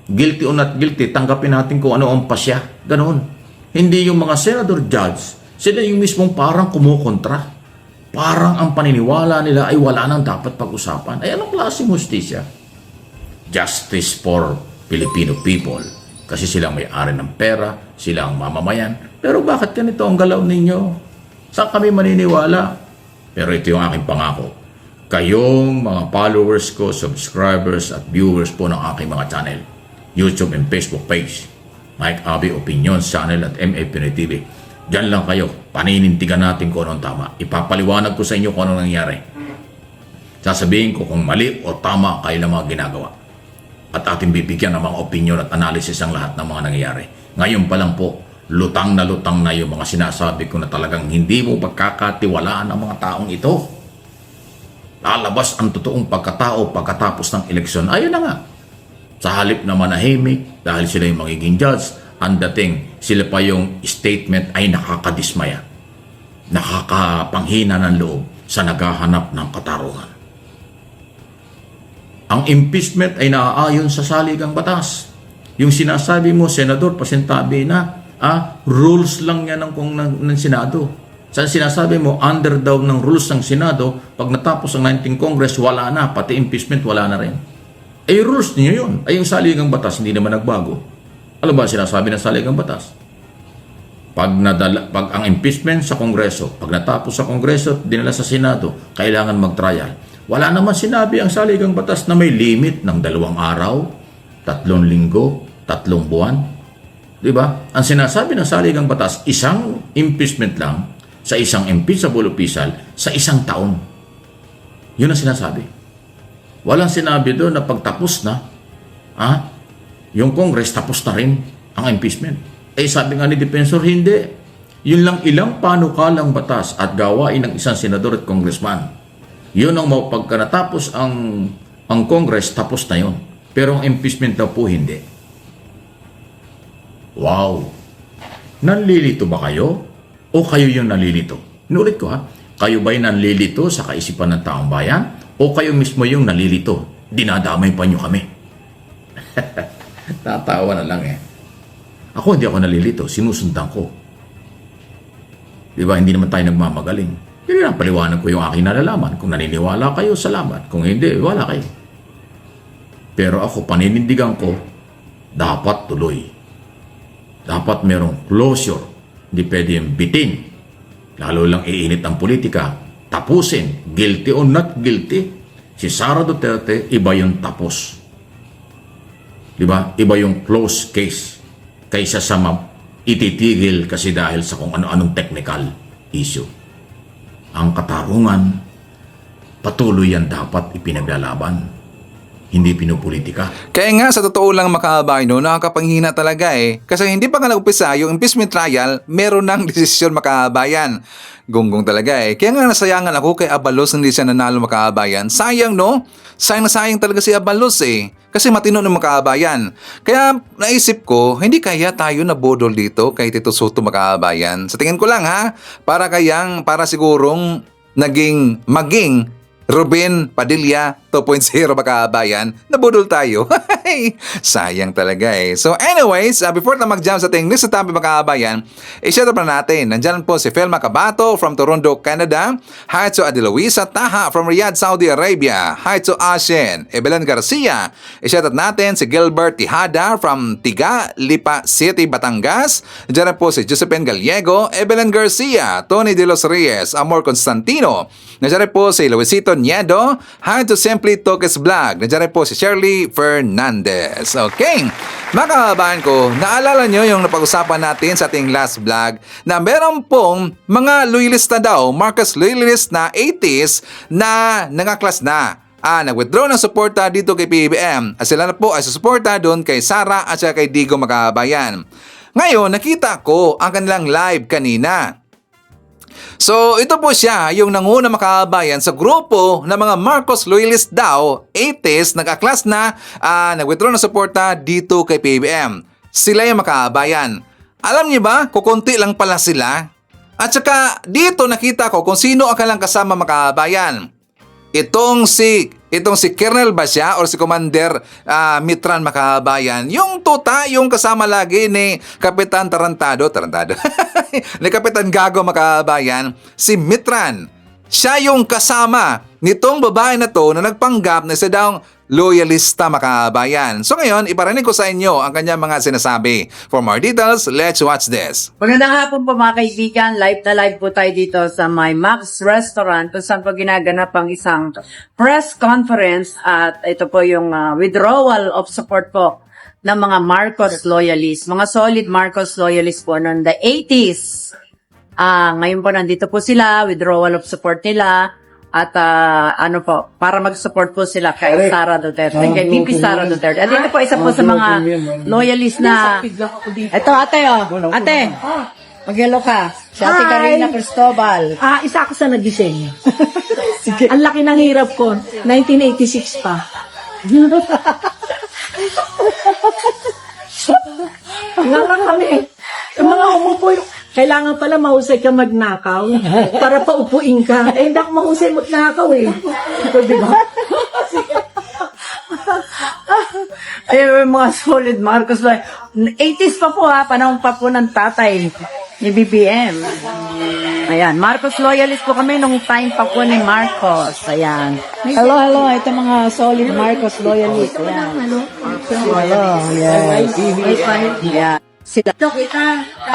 Guilty or not guilty, tanggapin natin kung ano ang pasya. Ganon. Hindi yung mga senador judge, sila yung mismong parang kumukontra. Parang ang paniniwala nila ay wala nang dapat pag-usapan. Ay anong klaseng hustisya? Justice for Filipino people. Kasi silang may-ari ng pera, silang mamamayan. Pero bakit ganito ang galaw ninyo? Saan kami maniniwala? Pero ito yung aking pangako. Kayong mga followers ko, subscribers at viewers po ng aking mga channel, YouTube and Facebook page, Mike Abby Opinions Channel at MA Pinoy TV. Diyan lang kayo, paninintigan natin kung anong tama. Ipapaliwanag ko sa inyo kung anong nangyari. Sasabihin ko kung mali o tama kayo ng mga ginagawa. At ating bibigyan ng mga opinion at analysis ang lahat ng mga nangyayari. Ngayon pa lang po, lutang na yung mga sinasabi ko na talagang hindi mo pagkakatiwalaan ang mga taong ito. Lalabas ang totoong pagkatao pagkatapos ng eleksyon. Ayun na nga. Sa halip na manahimik, dahil sila yung magiging judge, ang dating sila pa yung statement ay nakakadismaya. Nakakapanghina ng loob sa naghahanap ng katarungan. Ang impeachment ay naaayon sa saligang batas. Yung sinasabi mo, Senador, pasintabi na, rules lang yan ng Senado. Sa sinasabi mo, under daw ng rules ng Senado, pag natapos ang 19 Congress, wala na, pati impeachment, wala na rin. Rules niyo yun. Ay, yung saligang batas, hindi naman nagbago. Alam ba sinasabi ng saligang batas? Pag ang impeachment sa Kongreso, pag natapos sa Kongreso, dinala sa Senado, kailangan mag-trial. Wala naman sinabi ang saligang batas na may limit ng 2 araw, 3 linggo, 3 buwan. Diba? Ang sinasabi ng saligang batas, isang impeachment lang sa isang impeachable official sa 1 taon. Yun ang sinasabi. Walang sinabi doon na pagtapos na, yung Congress tapos na rin ang impeachment. Sabi nga ni Defensor, hindi. Yun lang ilang panukalang batas at gawain ng isang senador at congressman. Yun ang pagka natapos ang Congress, tapos na yun. Pero ang impeachment daw po hindi. Wow! Nanlilito ba kayo? O kayo yung nalilito? Inulit ko kayo ba'y nanlilito sa kaisipan ng taong bayan? O kayo mismo yung nalilito? Dinadamay pa nyo kami. Tatawa na lang Ako hindi ako nalilito, sinusundan ko. Diba, hindi naman tayo nagmamagaling. Hindi lang paliwanag ko yung aking nalalaman. Kung naniniwala kayo, salamat. Kung hindi, wala kayo. Pero ako, paninindigan ko, dapat tuloy. Dapat merong closure. Hindi pwede yung bitin. Lalo lang iinit ang politika. Tapusin. Guilty or not guilty. Si Sara Duterte, iba yung tapos. Diba? Iba yung closed case. Kaysa sa ititigil kasi dahil sa kung ano-anong technical issue. Ang katarungan, patuloy yan dapat ipinaglalaban, hindi pinupolitika. Kaya nga sa totoo lang makabay nakakapanghina talaga Kasi hindi pa nga nag-upisa yung impeachment trial, meron ng desisyon makabayan. Gonggong talaga Kaya nga nasayangan ako kay Abalos hindi siya nanalo makabayan. Sayang Sayang na sayang talaga si Abalos Kasi matino ng makabayan. Kaya naisip ko, hindi kaya tayo nabodol dito kay Tito Soto makabayan. Sa tingin ko lang para sigurong maging Ruben Padilla 2.0 makabayan, nabudol tayo. Sayang talaga So anyways, before na mag-jump sa ating next topic makabayan, i-share pa natin. Nandyan po si Felma Cabato from Toronto, Canada. Hi to Adiluisa Taha from Riyadh, Saudi Arabia. Hi to Ashen Evelyn Garcia. I-share natin si Gilbert Tihada from Tiga, Lipa City, Batangas. Nandyan po si Josephine Gallego, Evelyn Garcia, Tony De Los Reyes, Amor Constantino. Nandyan po si Luisito Niedo. Hi to Simply Tokes Vlog. Nandiyan po si Shirley Fernandez. Hernandez. Okay, mga kababayan ko, naalala nyo yung napag-usapan natin sa ating last vlog na meron pong mga loyalista daw, Marcos loyalist na 80s na nangaklas na. Nag-withdraw ng suporta dito kay PBBM at sila na po ay susuporta doon kay Sara at saka kay Digo, mga kababayan. Ngayon, nakita ko ang kanilang live kanina. So, ito po siya, yung nanguna, mga kababayan, sa grupo ng mga Marcos loyalist daw, 80s, nag-aklas na, nag-withdraw ng suporta dito kay PBBM. Sila yung mga kababayan. Alam niyo ba, kukunti lang pala sila? At saka, dito nakita ko kung sino ang kanilang kasama, mga kababayan. Itong si Colonel ba siya or si Commander Mitran, mga kababayan? Yung tuta, yung kasama lagi ni Kapitan Tarantado, ni Kapitan Gago, mga kababayan, si Mitran. Siya yung kasama nitong babae na to na nagpanggap na siya daw loyalista, mga kababayan. So ngayon, iparinig ko sa inyo ang kanyang mga sinasabi. For more details, let's watch this. Magandang hapon po, mga kaibigan. Live na live po tayo dito sa My Max Restaurant kung saan po ginaganap ang isang press conference at ito po yung withdrawal of support po ng mga Marcos loyalists. Mga solid Marcos loyalists po noong the 80s. Ngayon po nandito po sila, withdrawal of support nila. At para mag-support po sila kay Sara Duterte, kay VP Sara Duterte. At ito po isa po sa mga loyalist na... Ito, ate, Ate, mag-hello ka. Si Ate Karina Cristobal. Isa ako sa nagising. Ang laki ng hirap ko. 1986 pa. Ngarang kami. Yung mga umupo, kailangan pala mahusay ka magnakaw para paupuin ka. Hindi ako mahusay magnakaw Ito, di ba? Ayun, yung mga solid Marcos. 80s pa po panahon pa po ng tatay ni BBM. Ayan, Marcos loyalist po kami nung time pa po ni Marcos. Ayan. Hello. Ito mga solid Marcos loyalist. Ayan. Hello. Yes. Yeah. Sila.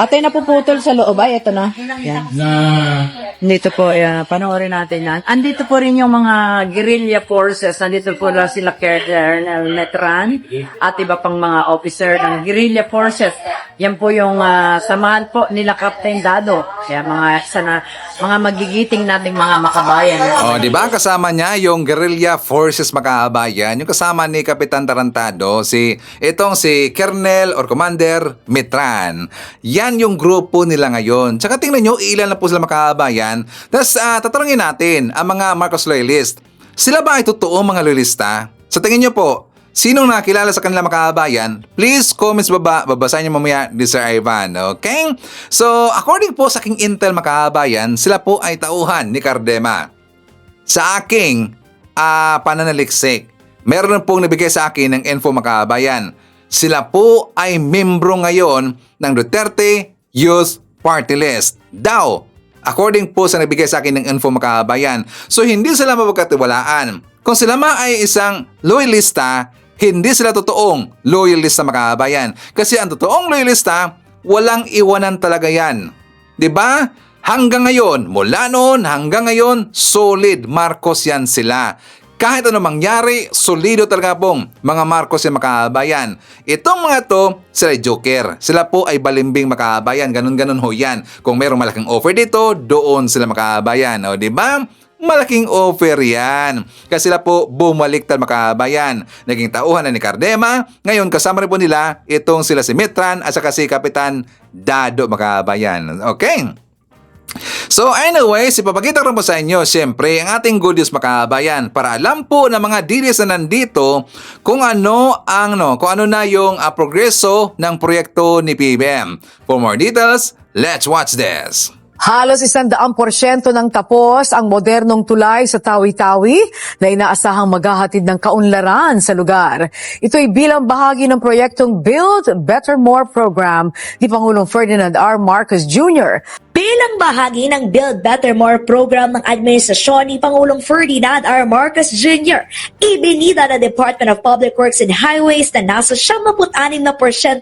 Ate, napuputol sa loob. Ito na. Yan. Dito po, panoorin natin yan. Andito po rin yung mga guerrilla forces. Andito po sila Colonel Netran at iba pang mga officer ng guerrilla forces. Yan po yung samahan po nila Captain Dado. Kaya mga magigiting nating mga makabayan. Di ba kasama niya yung guerrilla forces, mga kabayan? Yung kasama ni Kapitan Tarantado, si Colonel or Commander Mitran. Yan yung grupo nila ngayon. Tsaka tingnan nyo, ilan na po sila, mga kabayan. Tapos tatanungin natin ang mga Marcos loyalist. Sila ba ay totoo mga loyalista? Sa tingin nyo po, sinong nakilala sa kanila, mga kababayan? Please comments baba, babasahin nyo mamaya ni Sir Ivan, okay? So, according po sa aking intel, mga kababayan, sila po ay tauhan ni Cardema. Sa aking pananaliksik, meron pong nabigay sa akin ng info, mga kababayan. Sila po ay membro ngayon ng Duterte Youth Party List. Daw, according po sa nabigay sa akin ng info, mga kababayan. So, hindi sila mapagkatiwalaan. Kung sila ay isang loyalista, hindi sila totoong loyalista, mga kababayan. Kasi ang totoong loyalista, walang iwanan talaga yan. 'Di ba? Hanggang ngayon, mula noon hanggang ngayon, solid Marcos yan sila. Kahit ano mangyari, solido talaga pong mga Marcos yan, mga kababayan. Itong mga to, sila joker. Sila po ay balimbing, mga kababayan. Ganun-ganun ho yan. Kung mayroong malaking offer dito, doon sila, mga kababayan. O, 'di ba? Malaking offer yan. Kasi sila po bumaliktad, mga kababayan. Naging tauhan na ni Cardema. Ngayon kasama rin po nila itong sila si Mitran at saka si Kapitan Dado, mga kababayan. Okay? So anyways, ipapakita ko rin po sa inyo siyempre ang ating good news, mga kababayan, para alam po ng mga diris na nandito kung ano na yung progreso ng proyekto ni PBBM. For more details, let's watch this. Halos 100% ng tapos ang modernong tulay sa Tawi-Tawi na inaasahang maghahatid ng kaunlaran sa lugar. Ito ay bilang bahagi ng proyektong Build Better More program ni Pangulong Ferdinand R. Marcos Jr. Bilang bahagi ng Build Better More program ng administrasyon ni Pangulong Ferdinand R. Marcos Jr., ibinida ng Department of Public Works and Highways na nasa 76%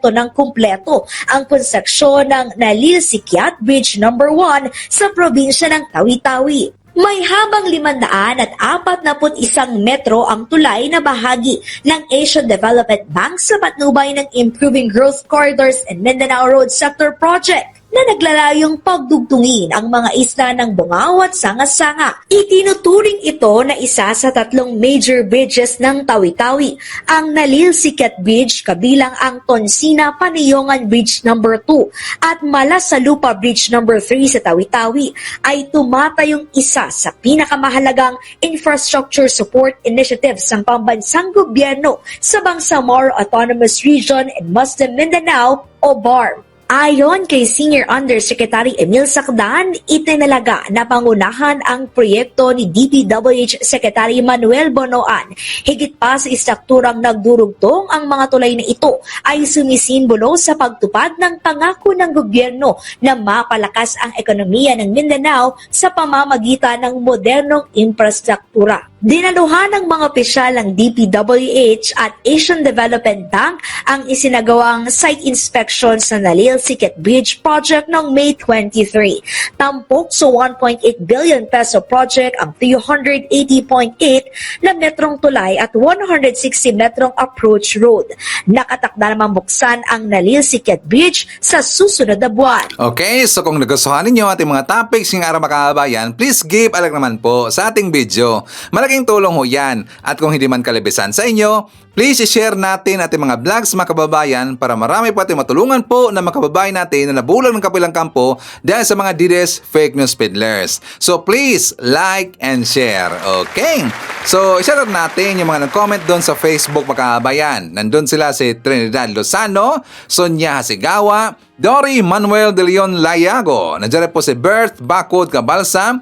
ng kumpleto ang konstruksyon ng Nalilsikyat Bridge No. 1 sa probinsya ng Tawi-Tawi. May habang 541 metro ang tulay na bahagi ng Asian Development Bank sa patnubay ng Improving Growth Corridors and Mindanao Road Sector Project na naglalayong pagdugtungin ang mga isla ng Bungao at Sanga-Sanga. Itinuturing ito na isa sa 3 major bridges ng Tawi-Tawi, ang Nalilsikat Bridge kabilang ang Tonsina-Panayongan Bridge No. 2 at Malasalupa Bridge No. 3 sa Tawi-Tawi ay tumatayong isa sa pinakamahalagang infrastructure support initiatives ng pambansang gobyerno sa Bangsamoro Autonomous Region and Muslim Mindanao o BARM. Ayon kay Senior Undersecretary Emil Sacdan, itinalaga na pangunahan ang proyekto ni DPWH Secretary Manuel Bonoan. Higit pa sa istrukturang nagdurugtong, ang mga tulay na ito ay sumisimbolo sa pagtupad ng pangako ng gobyerno na mapalakas ang ekonomiya ng Mindanao sa pamamagitan ng modernong infrastruktura. Dinaluhan ng mga opisyal ng DPWH at Asian Development Bank ang isinagawang site inspection sa Nalilsikat Bridge Project noong May 23. Tampok sa 1.8 billion peso project ang 380.8 na metrong tulay at 160 metrong approach road. Nakatakda namang buksan ang Nalilsikat Bridge sa susunod na buwan. Okay, so kung nagustuhan ninyo ating mga topics ng araw mga kababayan, please give a like naman po sa ating video. Malaking tulong ho yan. At kung hindi man kalabisan sa inyo, please i-share natin ating mga vlogs mga kababayan para marami po ating matulungan po na mga kababayan natin na nabulag ng kapilang kampo dahil sa mga DDS fake news peddlers. So please like and share. Okay? So i-shoutout natin yung mga nag-comment doon sa Facebook mga kababayan. Nandun sila si Trinidad Lozano, Sonia Hasigawa, Dory Manuel de Leon Layago. Nandiyan po si Bert Bakod Cabalsa,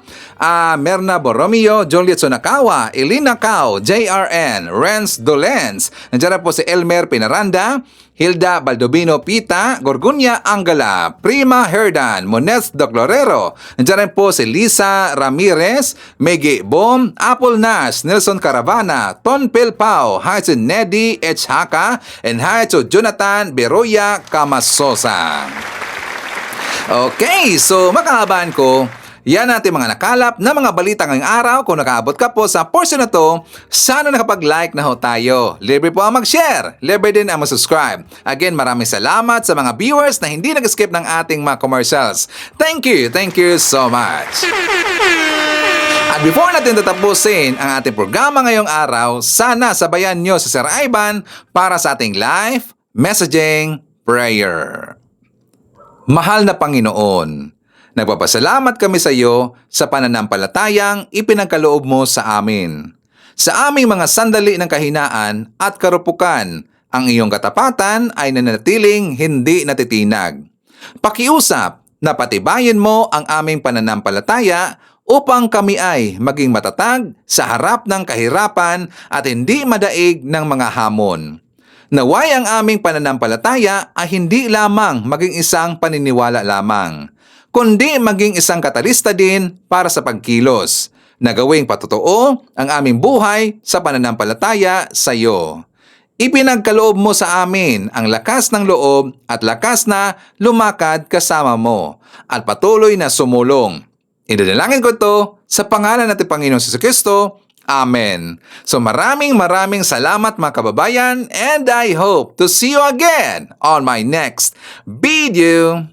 Merna Borromeo, Juliet Sonakawa, Elina Cao, JRN, Renz Dolens. Nandiyan po si Elmer Pinaranda, Hilda Baldobino Pita, Gorgunya Angala, Prima Herdan, Monez Doclorero. Nandiyan po si Lisa Ramirez, Megi Bom, Apple Nash, Nelson Caravana, Ton Pilpao, hi to Neddy H. Haka, and hi to Jonathan Beroya Camasosa. Okay, so makahabaan ko, yan natin mga nakalap na mga balita ngayong araw. Kung nakaabot ka po sa portion na to, sana nakapag-like na ho tayo. Libre po ang mag-share. Libre din ang mag-subscribe. Again, maraming salamat sa mga viewers na hindi nag-skip ng ating mga commercials. Thank you so much. At before natin tatapusin ang ating programa ngayong araw, sana sabayan nyo si Sir Ivan para sa ating live messaging prayer. Mahal na Panginoon, nagpapasalamat kami sa iyo sa pananampalatayang ipinagkaloob mo sa amin. Sa aming mga sandali ng kahinaan at karupukan, ang iyong katapatan ay nanatiling hindi natitinag. Pakiusap na patibayin mo ang aming pananampalataya upang kami ay maging matatag sa harap ng kahirapan at hindi madaig ng mga hamon. Naway ang aming pananampalataya ay hindi lamang maging isang paniniwala lamang, kundi maging isang katalista din para sa pagkilos, na gawing patotoo ang aming buhay sa pananampalataya sa iyo. Ipinagkaloob mo sa amin ang lakas ng loob at lakas na lumakad kasama mo at patuloy na sumulong. Idinalangin ko ito sa pangalan natin Panginoong Jesucristo. Amen. So maraming salamat mga kababayan, and I hope to see you again on my next video.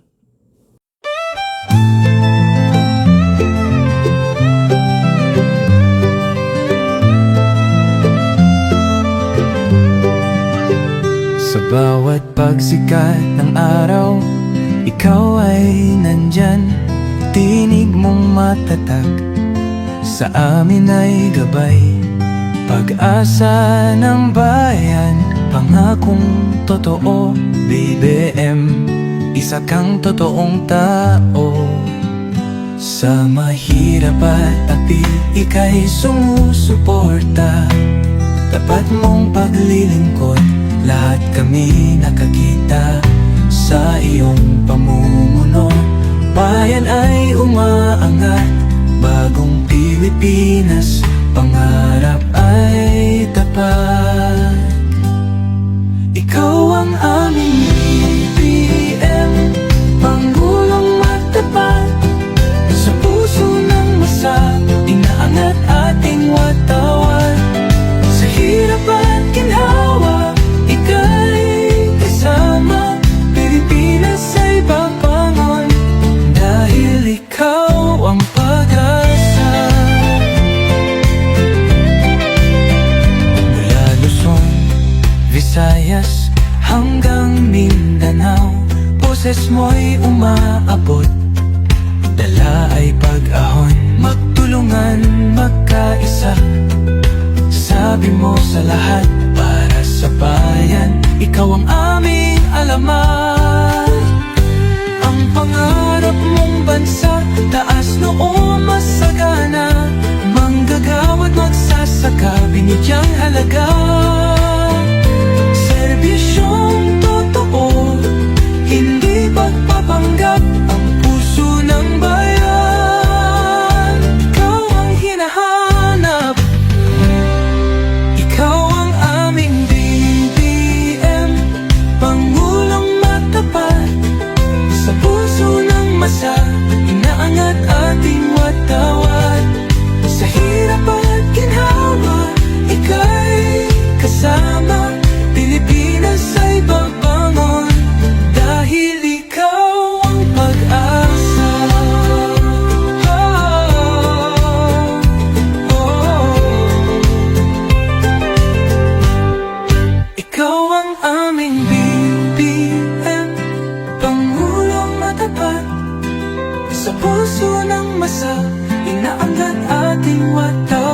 Sa bawat pagsikat ng araw, ikaw ay nandyan. Tinig mong matatag, sa amin ay gabay. Pag-asa ng bayan, pangakong totoo. BBM, isa kang totoong tao. Sa mahirap at api, ika'y sumusuporta. Tapat mong paglilingkod, lahat kami nakakita. Sa iyong pamumuno, bayan ay umaangat. Bagong Pilipinas, pangarap ay tapat. Ikaw ang aming BBM, Pangulong matapat. Sa puso ng masa, Sa puso ng masa, inaangat ating watak.